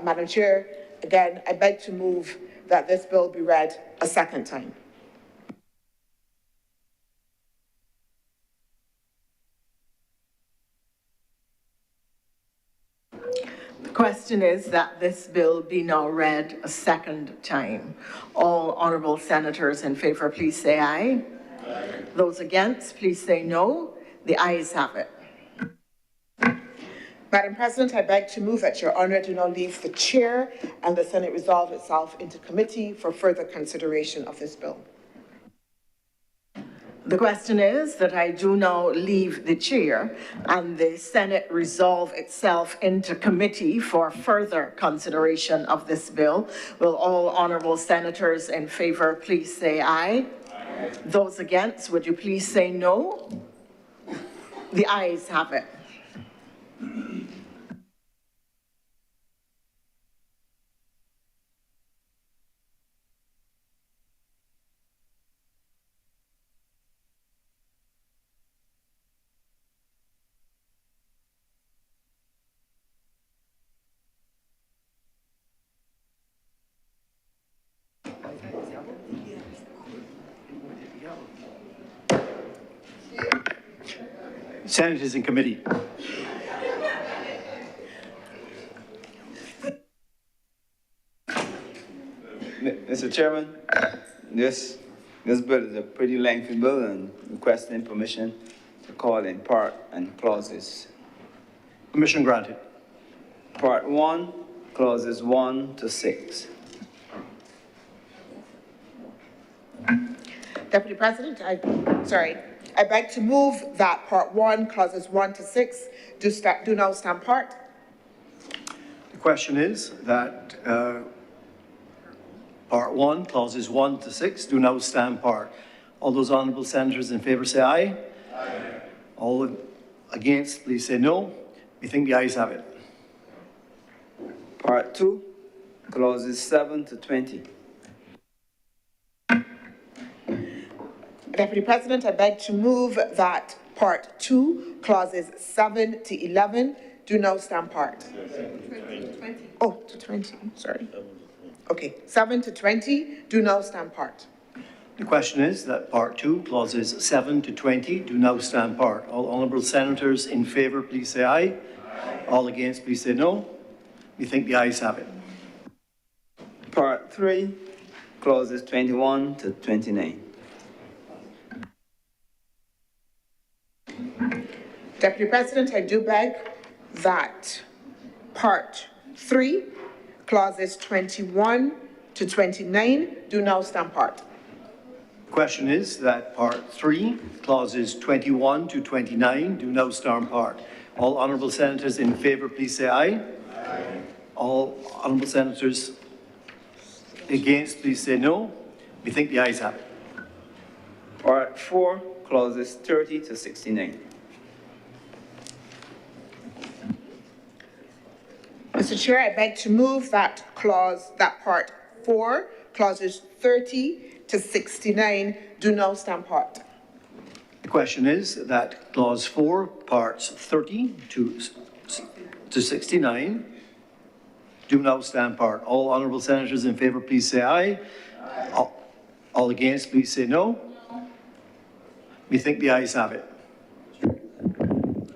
Madam Chair, again, I beg to move that this bill be read a second time. The question is that this bill be now read a second time. All honourable senators in favour, please say aye. Aye. Those against, please say no. The ayes have it. Madam President, I beg to move that Your Honour do not leave the chair and the Senate resolve itself into committee for further consideration of this bill. The question is that I do now leave the chair and the Senate resolve itself into committee for further consideration of this bill. Will all honourable senators in favour please say aye? Aye. Those against, would you please say no? The ayes have it. Senators in committee. Mr. Chairman, this bill is a pretty lengthy bill and requesting permission to call in part and clauses. Permission granted. Part 1, clauses 1 to 6. Deputy President, I beg to move that Part 1, clauses 1 to 6 do now stand part. The question is that Part 1, clauses 1 to 6 do now stand part. All those honourable senators in favour say aye. Aye. All against, please say no. We think the ayes have it. Part 2, clauses 7 to 20. Deputy President, I beg to move that Part 2, clauses 7 to 11 do now stand part. 20. Oh, to 20, sorry. Okay, 7 to 20 do now stand part. The question is that Part 2, clauses 7 to 20 do now stand part. All honourable senators in favour, please say aye. Aye. All against, please say no. We think the ayes have it. Part 3, clauses 21 to 29. Deputy President, I do beg that Part 3, clauses 21 to 29 do now stand part. The question is that Part 3, clauses 21 to 29 do now stand part. All honourable senators in favour, please say aye. Aye. All honourable senators against, please say no. We think the ayes have it. Part 4, clauses 30 to 69. Mr. Chair, I beg to move that Part 4, clauses 30 to 69 do now stand part. The question is that Clause 4, Parts 30 to 69 do now stand part. All honourable senators in favour, please say aye. Aye. All against, please say no. We think the ayes have it.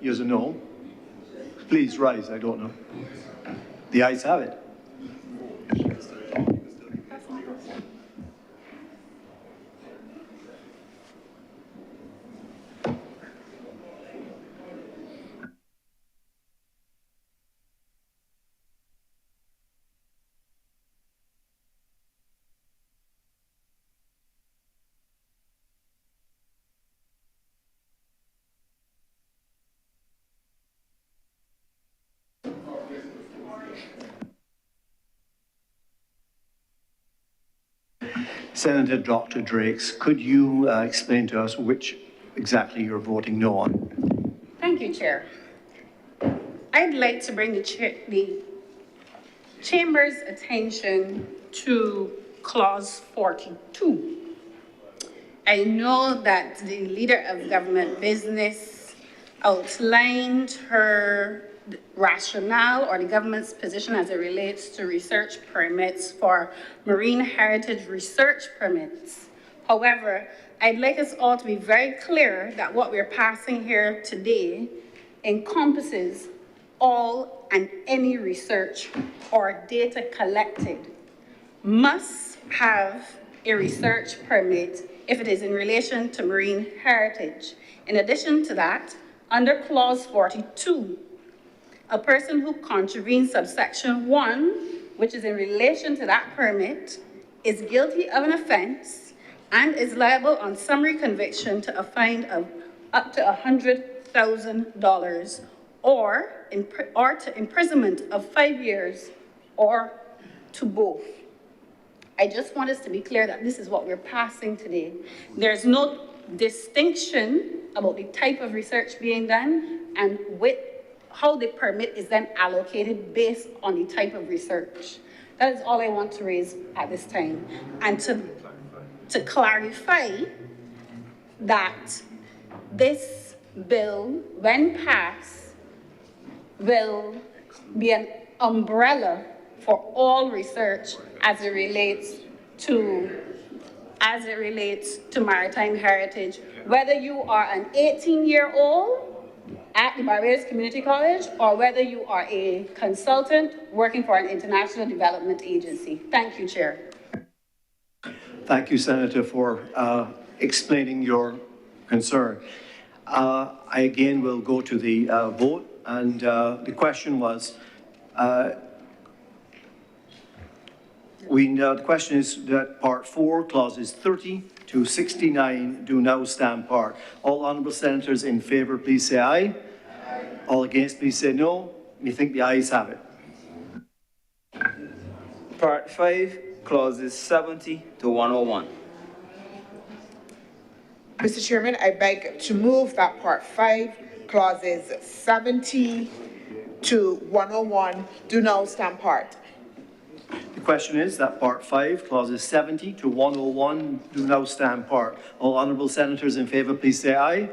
Yes or no? Please rise, I don't know. The ayes have it. Senator Dr. Drakes, could you explain to us which exactly you're voting no on? Thank you, Chair. I'd like to bring the Chamber's attention to Clause 42. I know that the Leader of Government Business outlined her rationale or the government's position as it relates to research permits for marine heritage research permits. However, I'd like us all to be very clear that what we're passing here today encompasses all and any research or data collected must have a research permit if it is in relation to marine heritage. In addition to that, under Clause 42, a person who contravenes subsection 1, which is in relation to that permit, is guilty of an offense and is liable on summary conviction to a fine of up to $100,000 or to imprisonment of 5 years or to both. I just want us to be clear that this is what we're passing today. There's no distinction about the type of research being done and with how the permit is then allocated based on the type of research. That is all I want to raise at this time. And to clarify that this bill, when passed, will be an umbrella for all research as it relates to maritime heritage, whether you are an 18-year-old at the Barbados Community College or whether you are a consultant working for an international development agency. Thank you, Chair. Thank you, Senator, for explaining your concern. I again will go to the vote, and the question was, the question is that Part 4, Clauses 30 to 69 do now stand part. All honourable senators in favour, please say aye. Aye. All against, please say no. Methinks the ayes have it. Part 5, Clauses 70 to 101. Mr. Chairman, I beg to move that Part 5, Clauses 70 to 101 do now stand part. The question is that Part 5, Clauses 70 to 101 do now stand part. All honourable senators in favour, please say aye.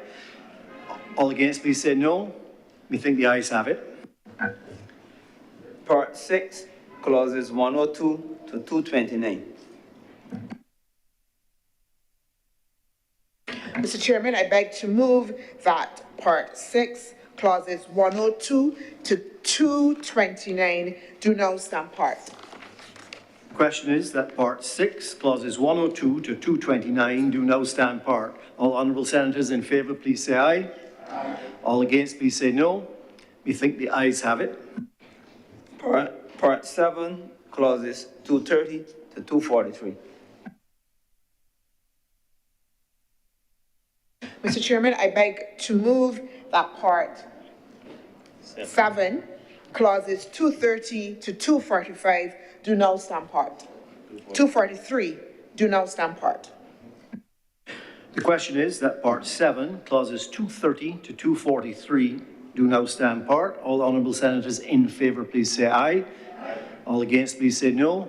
All against, please say no. Methinks the ayes have it. Part 6, Clauses 102 to 229. Mr. Chairman, I beg to move that Part 6, Clauses 102 to 229 do now stand part. The question is that Part 6, Clauses 102 to 229 do now stand part. All honourable senators in favour, please say aye. Aye. All against, please say no. Methinks the ayes have it. Part 7, Clauses 230 to 243. Mr. Chairman, I beg to move that Part 7, Clauses 230 to 245 do now stand part. 243 do now stand part. The question is that Part 7, Clauses 230 to 243 do now stand part. All honourable senators in favour, please say aye. Aye. All against, please say no.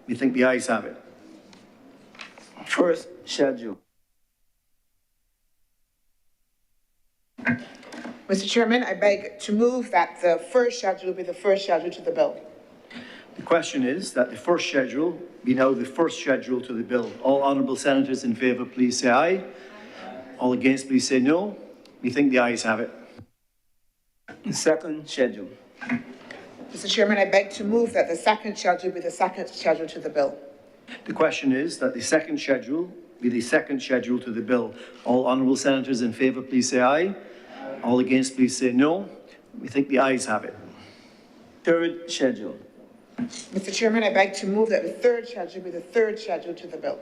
Methinks the ayes have it. First schedule. Mr. Chairman, I beg to move that the first schedule be the first schedule to the bill. The question is that the first schedule be now the first schedule to the bill. All honourable senators in favour, please say aye. All against, please say no. Methinks the ayes have it. Second schedule. Mr. Chairman, I beg to move that the second schedule be the second schedule to the bill. The question is that the second schedule be the second schedule to the bill. All honourable senators in favour, please say aye. All against, please say no. Methinks the ayes have it. Third schedule. Mr. Chairman, I beg to move that the third schedule be the third schedule to the bill.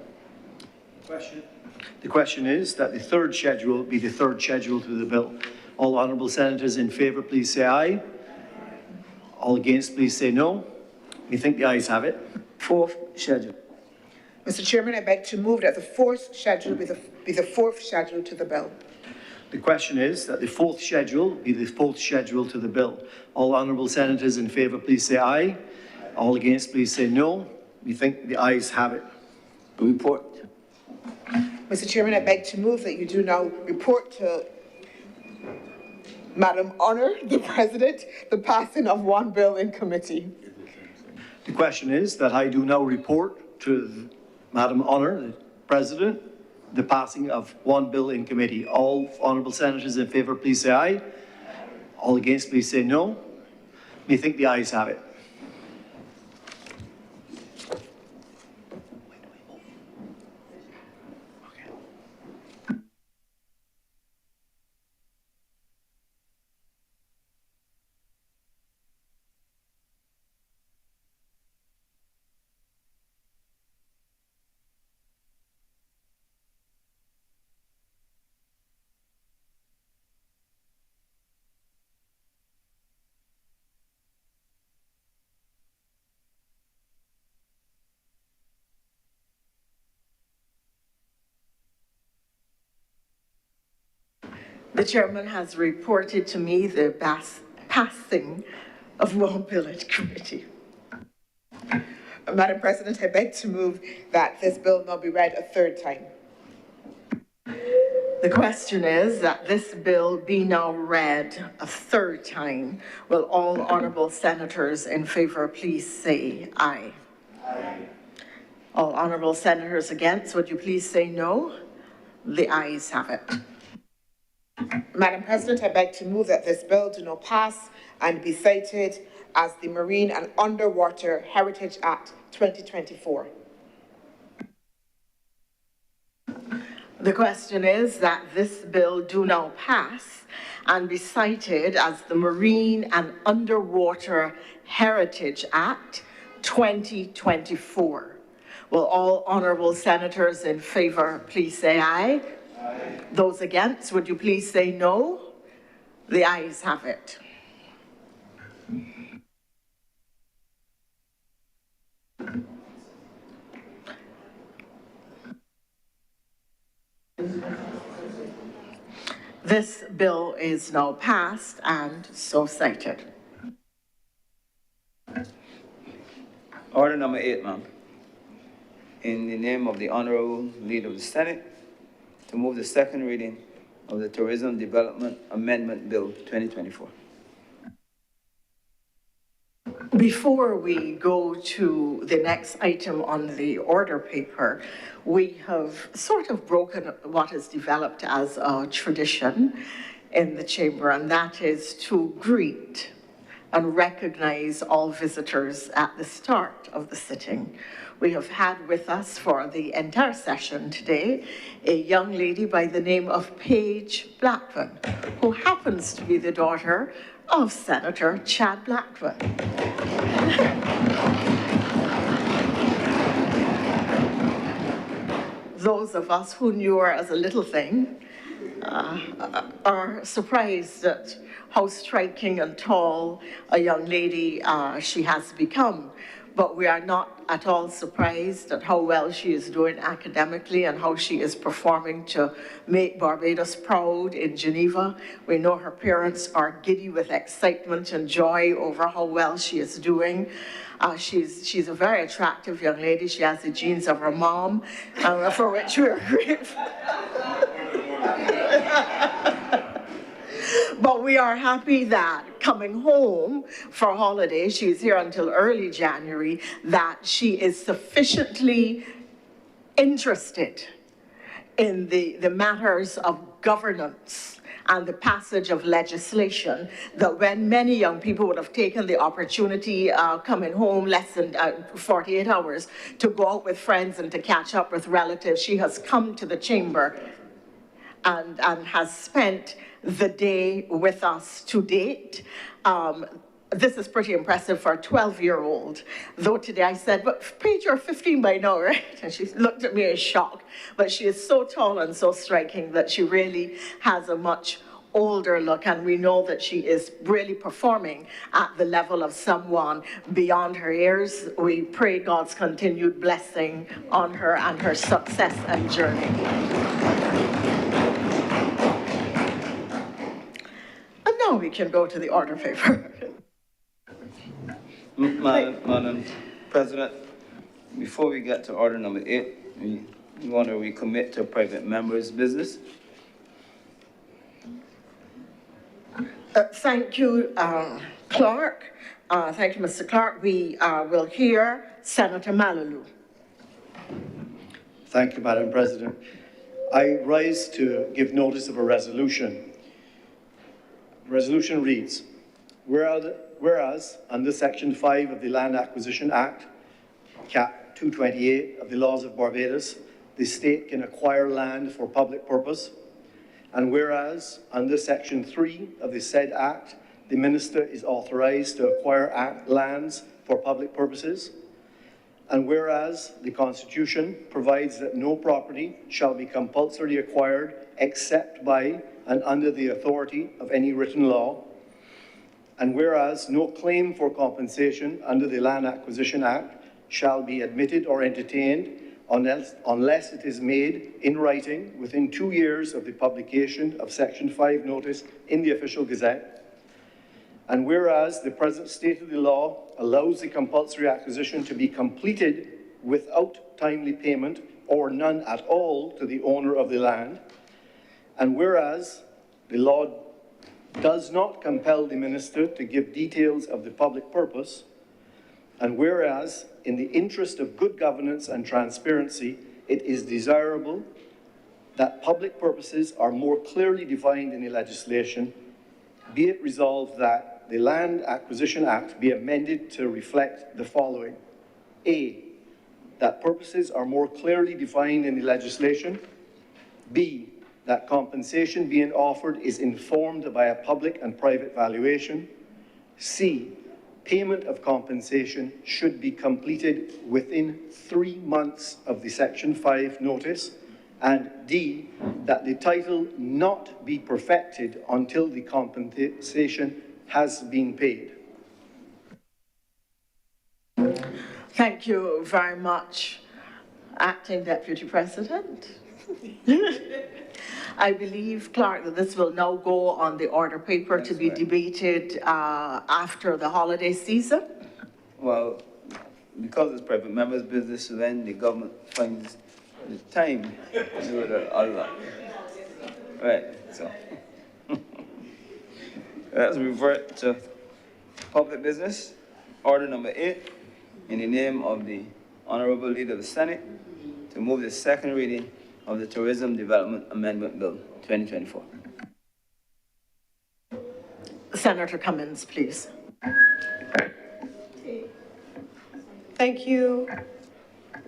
The question is that the third schedule be the third schedule to the bill. All honourable senators in favour, please say aye. All against, please say no. Methinks the ayes have it. Fourth schedule. Mr. Chairman, I beg to move that the fourth schedule be the fourth schedule to the bill. The question is that the fourth schedule be the fourth schedule to the bill. All honourable senators in favour, please say aye. All against, please say no. We think the ayes have it. Report. Mr. Chairman, I beg to move that you do now report to Madam Honour, the President, the passing of one bill in committee. The question is that I do now report to Madam Honour, the President, the passing of one bill in committee. All honourable senators in favour, please say aye. All against, please say no. We think the ayes have it. The chairman has reported to me the passing of one bill in committee. Madam President, I beg to move that this bill now be read a third time. The question is that this bill be now read a third time. Will all honourable senators in favour please say aye? Aye. All honourable senators against, would you please say no? The ayes have it. Madam President, I beg to move that this bill do not pass and be cited as the Marine and Underwater Heritage Act 2024. The question is that this bill do now pass and be cited as the Marine and Underwater Heritage Act 2024. Will all honourable senators in favour please say aye? Aye. Those against, would you please say no? The ayes have it. This bill is now passed and so cited. Order number 8, ma'am. In the name of the Honourable Leader of the Senate, to move the second reading of the Tourism Development Amendment Bill 2024. Before we go to the next item on the order paper, we have sort of broken what is developed as a tradition in the chamber, and that is to greet and recognize all visitors at the start of the sitting. We have had with us for the entire session today a young lady by the name of Paige Blackburn, who happens to be the daughter of Senator Chad Blackburn. Those of us who knew her as a little thing are surprised at how striking and tall a young lady she has become. But we are not at all surprised at how well she is doing academically and how she is performing to make Barbados proud in Geneva. We know her parents are giddy with excitement and joy over how well she is doing. She's a very attractive young lady. She has the genes of her mom, for which we're grateful. But we are happy that coming home for holidays, she's here until early January, that she is sufficiently interested in the matters of governance and the passage of legislation, that when many young people would have taken the opportunity coming home less than 48 hours to go out with friends and to catch up with relatives, she has come to the chamber and has spent the day with us to date. This is pretty impressive for a 12-year-old. Though today I said, but Paige, you're 15 by now, right? And she looked at me in shock. But she is so tall and so striking that she really has a much older look, and we know that she is really performing at the level of someone beyond her years. We pray God's continued blessing on her and her success and journey. And now we can go to the order paper. Madam President, before we get to order number 8, we want to recommit to private members' business. Thank you, Clark. Thank you, Mr. Clark. We will hear Senator Malalu. Thank you, Madam President. I rise to give notice of a resolution. The resolution reads, whereas under Section 5 of the Land Acquisition Act, Cap 228 of the Laws of Barbados, the state can acquire land for public purpose. And whereas under Section 3 of the said Act, the Minister is authorized to acquire lands for public purposes. And whereas the Constitution provides that no property shall be compulsorily acquired except by and under the authority of any written law. And whereas no claim for compensation under the Land Acquisition Act shall be admitted or entertained unless it is made in writing within 2 years of the publication of Section 5 notice in the Official Gazette. And whereas the present state of the law allows the compulsory acquisition to be completed without timely payment or none at all to the owner of the land. And whereas the law does not compel the Minister to give details of the public purpose. And whereas, in the interest of good governance and transparency, it is desirable that public purposes are more clearly defined in the legislation, be it resolved that the Land Acquisition Act be amended to reflect the following. A, that purposes are more clearly defined in the legislation. B, that compensation being offered is informed by a public and private valuation. C, payment of compensation should be completed within 3 months of the Section 5 notice. And D, that the title not be perfected until the compensation has been paid. Thank you very much, Acting Deputy President. I believe, Clark, that this will now go on the order paper to be debated after the holiday season. Well, because it's private members' business, then the government finds the time to do it a lot. Right, so. Let's revert to public business. Order number 8, in the name of the Honorable Leader of the Senate, to move the second reading of the Tourism Development Amendment Bill 2024. Senator Cummins, please. Thank you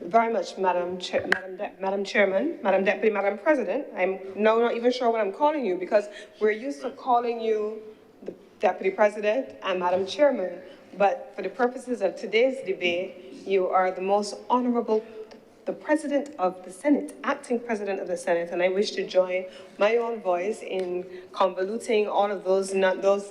very much, Madam Chairman, Madam Deputy, Madam President. I'm now not even sure what I'm calling you because we're used to calling you the Deputy President and Madam Chairman, but for the purposes of today's debate, you are the most honorable the President of the Senate, Acting President of the Senate, and I wish to join my own voice in convoluting all of those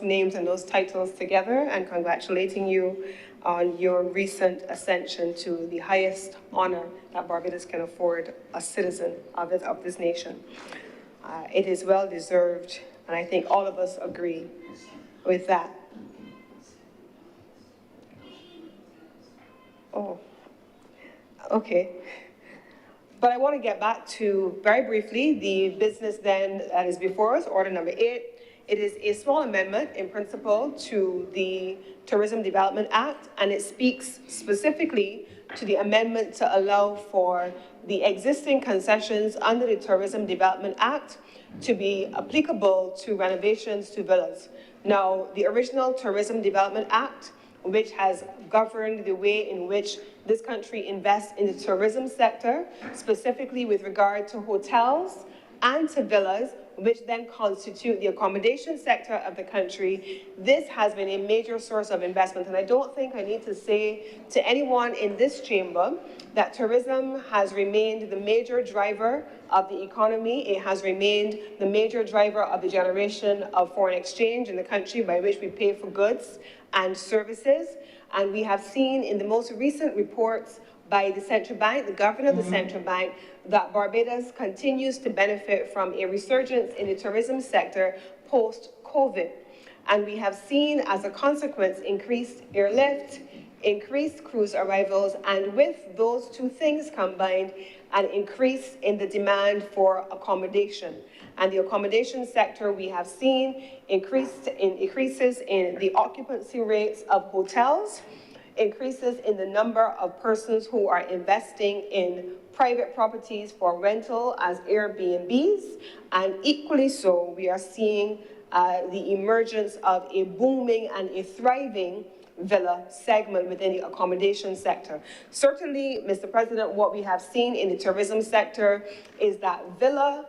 names and those titles together and congratulating you on your recent ascension to the highest honor that Barbados can afford a citizen of this nation. It is well deserved, and I think all of us agree with that. Oh, okay. But I want to get back to, very briefly, the business then that is before us, order number 8. It is a small amendment in principle to the Tourism Development Act, and it speaks specifically to the amendment to allow for the existing concessions under the Tourism Development Act to be applicable to renovations to villas. Now, the original Tourism Development Act, which has governed the way in which this country invests in the tourism sector, specifically with regard to hotels and to villas, which then constitute the accommodation sector of the country, this has been a major source of investment. And I don't think I need to say to anyone in this chamber that tourism has remained the major driver of the economy. It has remained the major driver of the generation of foreign exchange in the country by which we pay for goods and services. And we have seen in the most recent reports by the central bank, the governor of the central bank, that Barbados continues to benefit from a resurgence in the tourism sector post-COVID. And we have seen, as a consequence, increased airlift, increased cruise arrivals, and with those two things combined, an increase in the demand for accommodation. And the accommodation sector, we have seen increases in the occupancy rates of hotels, increases in the number of persons who are investing in private properties for rental as Airbnbs, and equally so, we are seeing the emergence of a booming and a thriving villa segment within the accommodation sector. Certainly, Mr. President, what we have seen in the tourism sector is that villa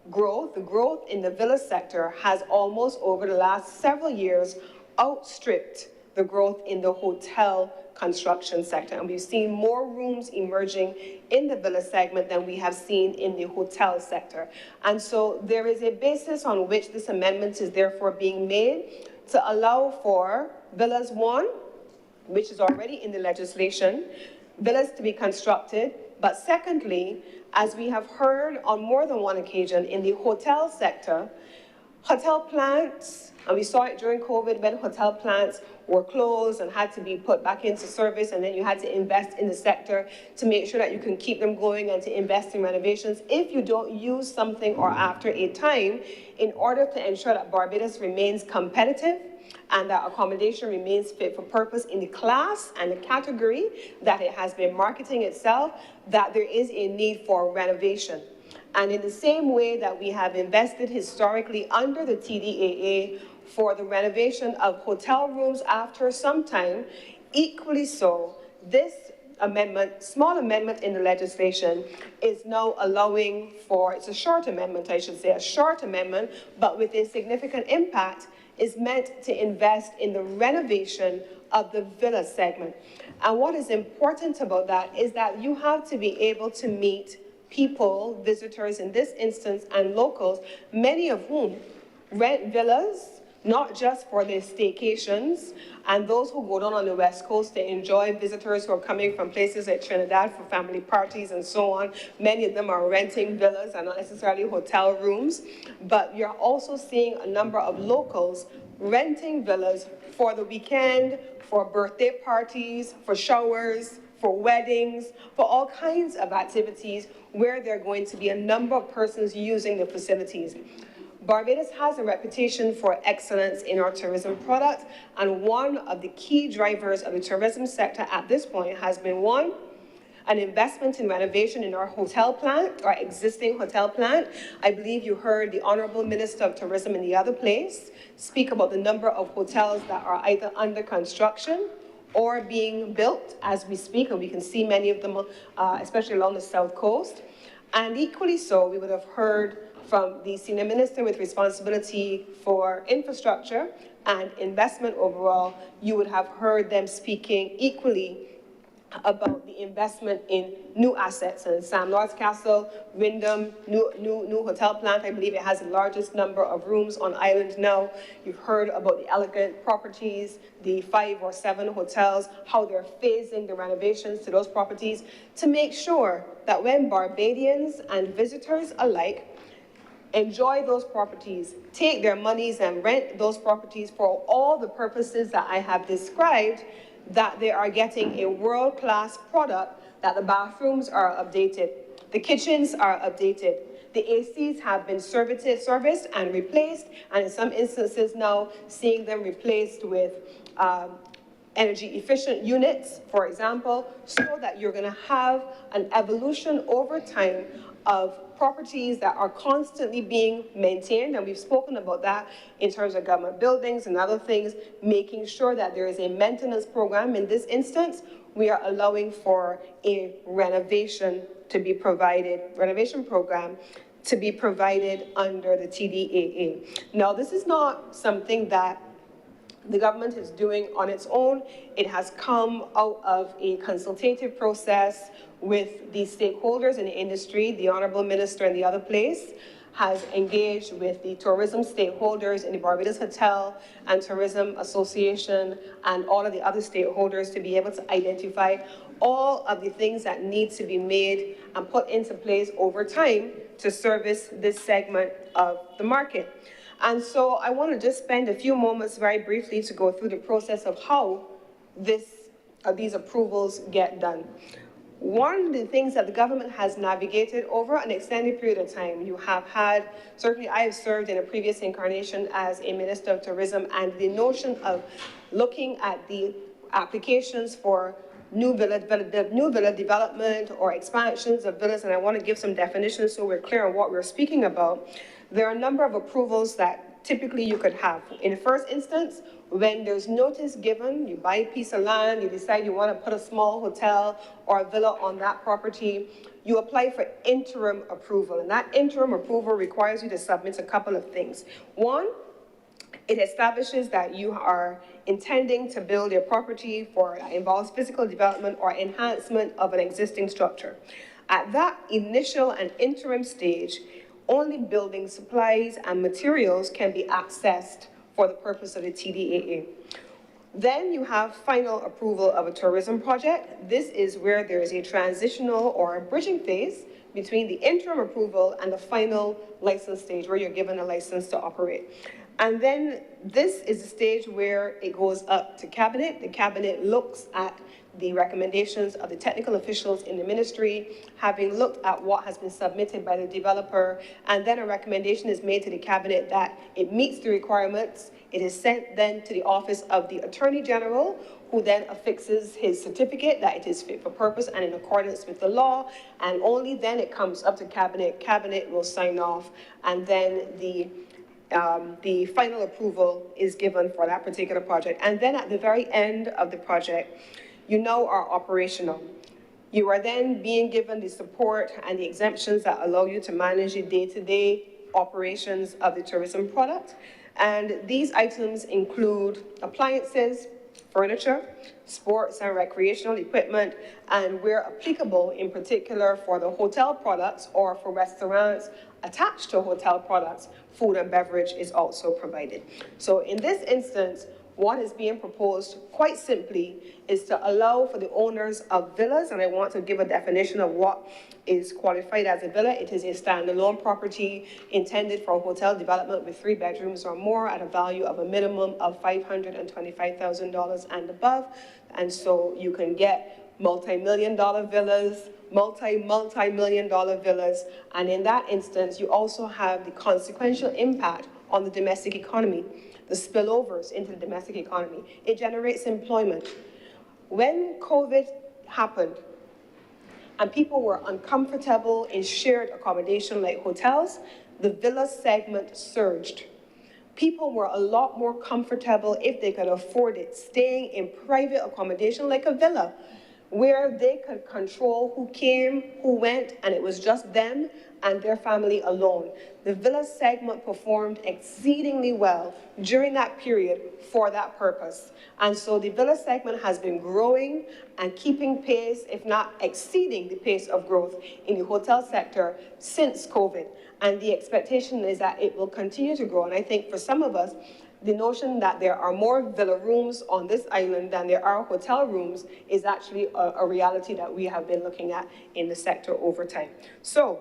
growth, the growth in the villa sector has almost over the last several years outstripped the growth in the hotel construction sector. And we've seen more rooms emerging in the villa segment than we have seen in the hotel sector. And so there is a basis on which this amendment is therefore being made to allow for villas 1, which is already in the legislation, villas to be constructed, but secondly, as we have heard on more than one occasion in the hotel sector, hotel plants, and we saw it during COVID when hotel plants were closed and had to be put back into service, and then you had to invest in the sector to make sure that you can keep them going and to invest in renovations. If you don't use something or after a time, in order to ensure that Barbados remains competitive and that accommodation remains fit for purpose in the class and the category that it has been marketing itself, that there is a need for renovation. And in the same way that we have invested historically under the TDAA for the renovation of hotel rooms after some time, equally so, this amendment, small amendment in the legislation, is now allowing for, it's a short amendment, I should say, a short amendment, but with a significant impact, is meant to invest in the renovation of the villa segment. And what is important about that is that you have to be able to meet people, visitors in this instance, and locals, many of whom rent villas, not just for their staycations, and those who go down on the West Coast to enjoy visitors who are coming from places like Trinidad for family parties and so on. Many of them are renting villas and not necessarily hotel rooms, but you're also seeing a number of locals renting villas for the weekend, for birthday parties, for showers, for weddings, for all kinds of activities where there are going to be a number of persons using the facilities. Barbados has a reputation for excellence in our tourism product, and one of the key drivers of the tourism sector at this point has been, one, an investment in renovation in our hotel plant, our existing hotel plant. I believe you heard the Honorable Minister of Tourism in the other place speak about the number of hotels that are either under construction or being built as we speak, and we can see many of them, especially along the South Coast. And equally so, we would have heard from the Senior Minister with responsibility for infrastructure and investment overall. You would have heard them speaking equally about the investment in new assets. And Sam Lords Castle, Wyndham, new hotel plant, I believe it has the largest number of rooms on island now. You've heard about the elegant properties, the 5 or 7 hotels, how they're phasing the renovations to those properties to make sure that when Barbadians and visitors alike enjoy those properties, take their monies and rent those properties for all the purposes that I have described, that they are getting a world-class product, that the bathrooms are updated, the kitchens are updated, the ACs have been serviced and replaced, and in some instances now seeing them replaced with energy-efficient units, for example, so that you're going to have an evolution over time of properties that are constantly being maintained, and we've spoken about that in terms of government buildings and other things, making sure that there is a maintenance program. In this instance, we are allowing for a renovation to be provided, renovation program to be provided under the TDAA. Now, this is not something that the government is doing on its own. It has come out of a consultative process with the stakeholders in the industry. The Honorable Minister in the other place has engaged with the tourism stakeholders in the Barbados Hotel and Tourism Association and all of the other stakeholders to be able to identify all of the things that need to be made and put into place over time to service this segment of the market. And so I want to just spend a few moments very briefly to go through the process of how these approvals get done. One of the things that the government has navigated over an extended period of time, you have had, certainly I have served in a previous incarnation as a Minister of Tourism, and the notion of looking at the applications for new villa development or expansions of villas, and I want to give some definitions so we're clear on what we're speaking about. There are a number of approvals that typically you could have. In the first instance, when there's notice given, you buy a piece of land, you decide you want to put a small hotel or a villa on that property, you apply for interim approval. And that interim approval requires you to submit a couple of things. One, it establishes that you are intending to build a property that involves physical development or enhancement of an existing structure. At that initial and interim stage, only building supplies and materials can be accessed for the purpose of the TDAA. Then you have final approval of a tourism project. This is where there is a transitional or a bridging phase between the interim approval and the final license stage where you're given a license to operate. And then this is the stage where it goes up to cabinet. The cabinet looks at the recommendations of the technical officials in the ministry, having looked at what has been submitted by the developer, and then a recommendation is made to the cabinet that it meets the requirements. It is sent then to the office of the Attorney General, who then affixes his certificate that it is fit for purpose and in accordance with the law, and only then it comes up to cabinet. Cabinet will sign off, and then the final approval is given for that particular project. And then at the very end of the project, you now are operational. You are then being given the support and the exemptions that allow you to manage the day-to-day operations of the tourism product. And these items include appliances, furniture, sports and recreational equipment, and where applicable, in particular for the hotel products or for restaurants attached to hotel products, food and beverage is also provided. So in this instance, what is being proposed, quite simply, is to allow for the owners of villas, and I want to give a definition of what is qualified as a villa. It is a standalone property intended for hotel development with 3 bedrooms or more at a value of a minimum of $525,000 and above. And so you can get multi-million-dollar villas, multi-million-dollar villas, and in that instance, you also have the consequential impact on the domestic economy, the spillovers into the domestic economy. It generates employment. When COVID happened and people were uncomfortable in shared accommodation like hotels, the villa segment surged. People were a lot more comfortable, if they could afford it, staying in private accommodation like a villa, where they could control who came, who went, and it was just them and their family alone. The villa segment performed exceedingly well during that period for that purpose. And so the villa segment has been growing and keeping pace, if not exceeding the pace of growth in the hotel sector since COVID. And the expectation is that it will continue to grow. And I think for some of us, the notion that there are more villa rooms on this island than there are hotel rooms is actually a reality that we have been looking at in the sector over time. So,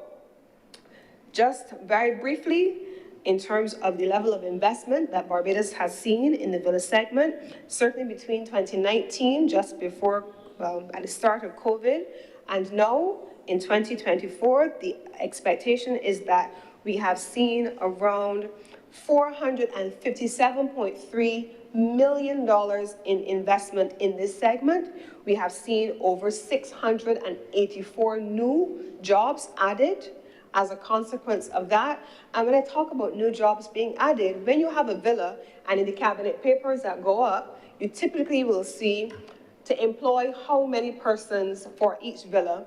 just very briefly, in terms of the level of investment that Barbados has seen in the villa segment, certainly between 2019, just before, at the start of COVID, and now in 2024, the expectation is that we have seen around $457.3 million in investment in this segment. We have seen over 684 new jobs added as a consequence of that. And when I talk about new jobs being added, when you have a villa and in the cabinet papers that go up, you typically will see to employ how many persons for each villa.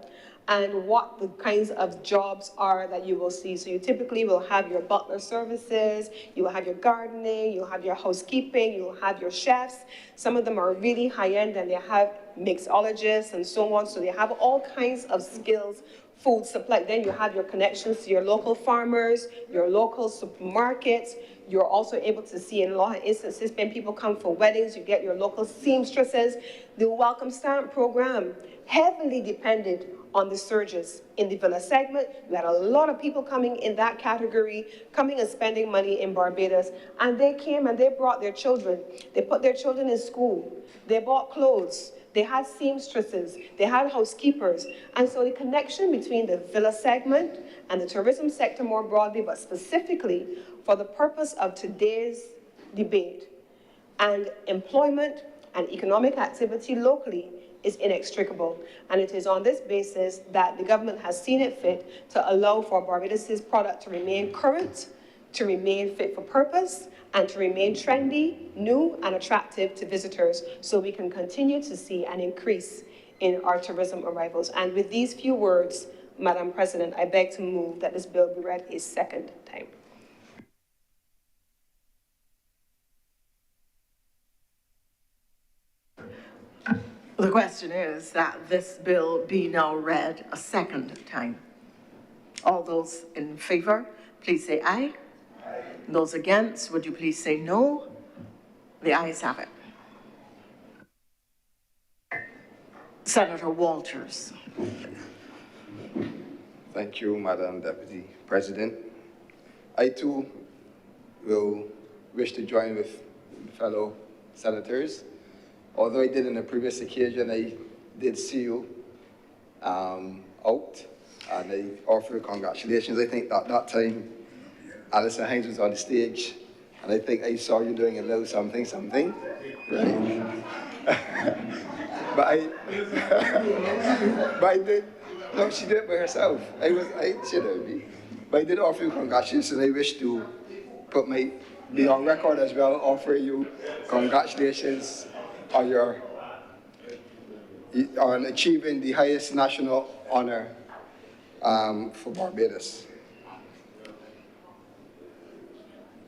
and what the kinds of jobs are that you will see. So you typically will have your butler services, you will have your gardening, you'll have your housekeeping, you'll have your chefs. Some of them are really high-end and they have mixologists and so on. So they have all kinds of skills, food supply. Then you have your connections to your local farmers, your local supermarkets. You're also able to see in a lot of instances when people come for weddings, you get your local seamstresses. The Welcome Stamp program heavily depended on the surges in the villa segment. We had a lot of people coming in that category, coming and spending money in Barbados. And they came and they brought their children. They put their children in school. They bought clothes. They had seamstresses. They had housekeepers. And so the connection between the villa segment and the tourism sector more broadly, but specifically for the purpose of today's debate, and employment and economic activity locally is inextricable. And it is on this basis that the government has seen it fit to allow for Barbados's product to remain current, to remain fit for purpose, and to remain trendy, new, and attractive to visitors, so we can continue to see an increase in our tourism arrivals. And with these few words, Madam President, I beg to move that this bill be read a second time. The question is that this bill be now read a second time. All those in favor, please say aye. Aye. Those against, would you please say no? The ayes have it. Senator Walters. Thank you, Madam Deputy President. I too will wish to join with fellow senators. Although I did on a previous occasion, I did see you out, and I offer you congratulations. I think that that time, Alison Hines was on the stage, and I think I saw you doing a little something, right? but I did, no, she did it by herself. She did me. But I did offer you congratulations, and I wish to be on record as well, offer you congratulations on achieving the highest national honor for Barbados.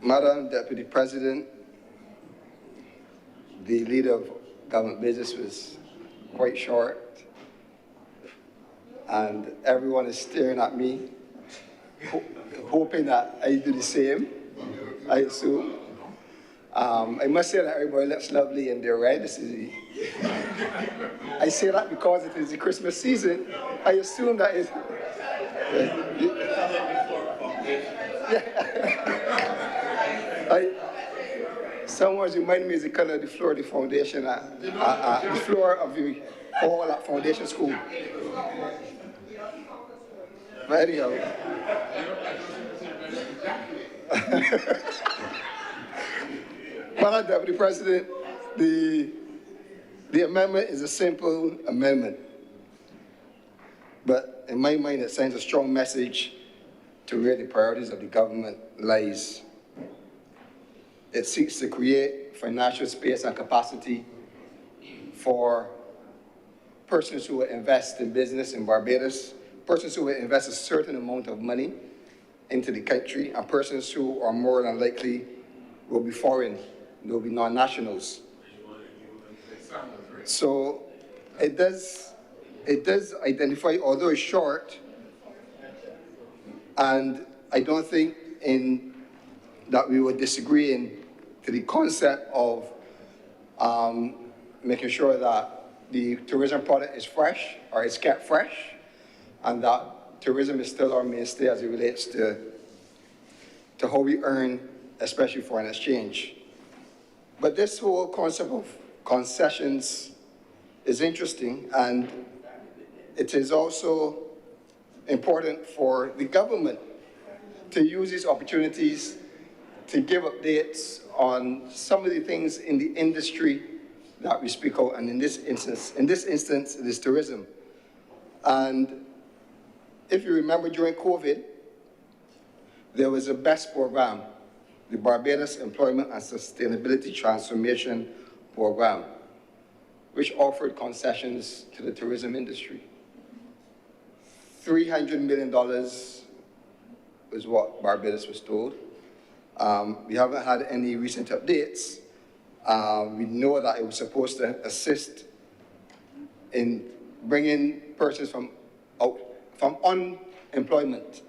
Madam Deputy President, the leader of government business was quite short, and everyone is staring at me, hoping that I do the same, I assume. I must say that everybody looks lovely in their red. I say that because it is the Christmas season. I assume that it's... Someone's reminding me of the color of the floor of the foundation, the floor of the hall at Foundation School. But anyhow... Madam Deputy President, the amendment is a simple amendment, but in my mind it sends a strong message to where the priorities of the government lies. It seeks to create financial space and capacity for persons who will invest in business in Barbados, persons who will invest a certain amount of money into the country, and persons who are more than likely will be foreign. There will be non-nationals. So it does identify, although it's short, and I don't think that we would disagree to the concept of making sure that the tourism product is fresh, or is kept fresh, and that tourism is still our mainstay as it relates to how we earn, especially foreign exchange. But this whole concept of concessions is interesting, and it is also important for the government to use these opportunities to give updates on some of the things in the industry that we speak of, and in this instance, it is tourism. And if you remember, during COVID, there was a BEST program, the Barbados Employment and Sustainability Transformation Program, which offered concessions to the tourism industry. $300 million is what Barbados was told. We haven't had any recent updates. We know that it was supposed to assist in bringing persons from unemployment,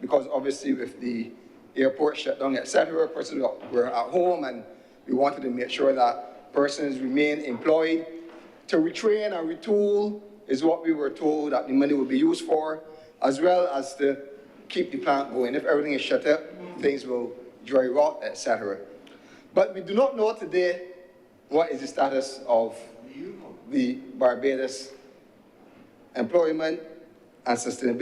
because obviously with the airport shut down, etc., persons were at home, and we wanted to make sure that persons remain employed. To retrain and retool is what we were told that the money would be used for, as well as to keep the plant going. If everything is shut up, things will dry rot, etc. But we do not know today what is the status of the Barbados Employment and Sustainability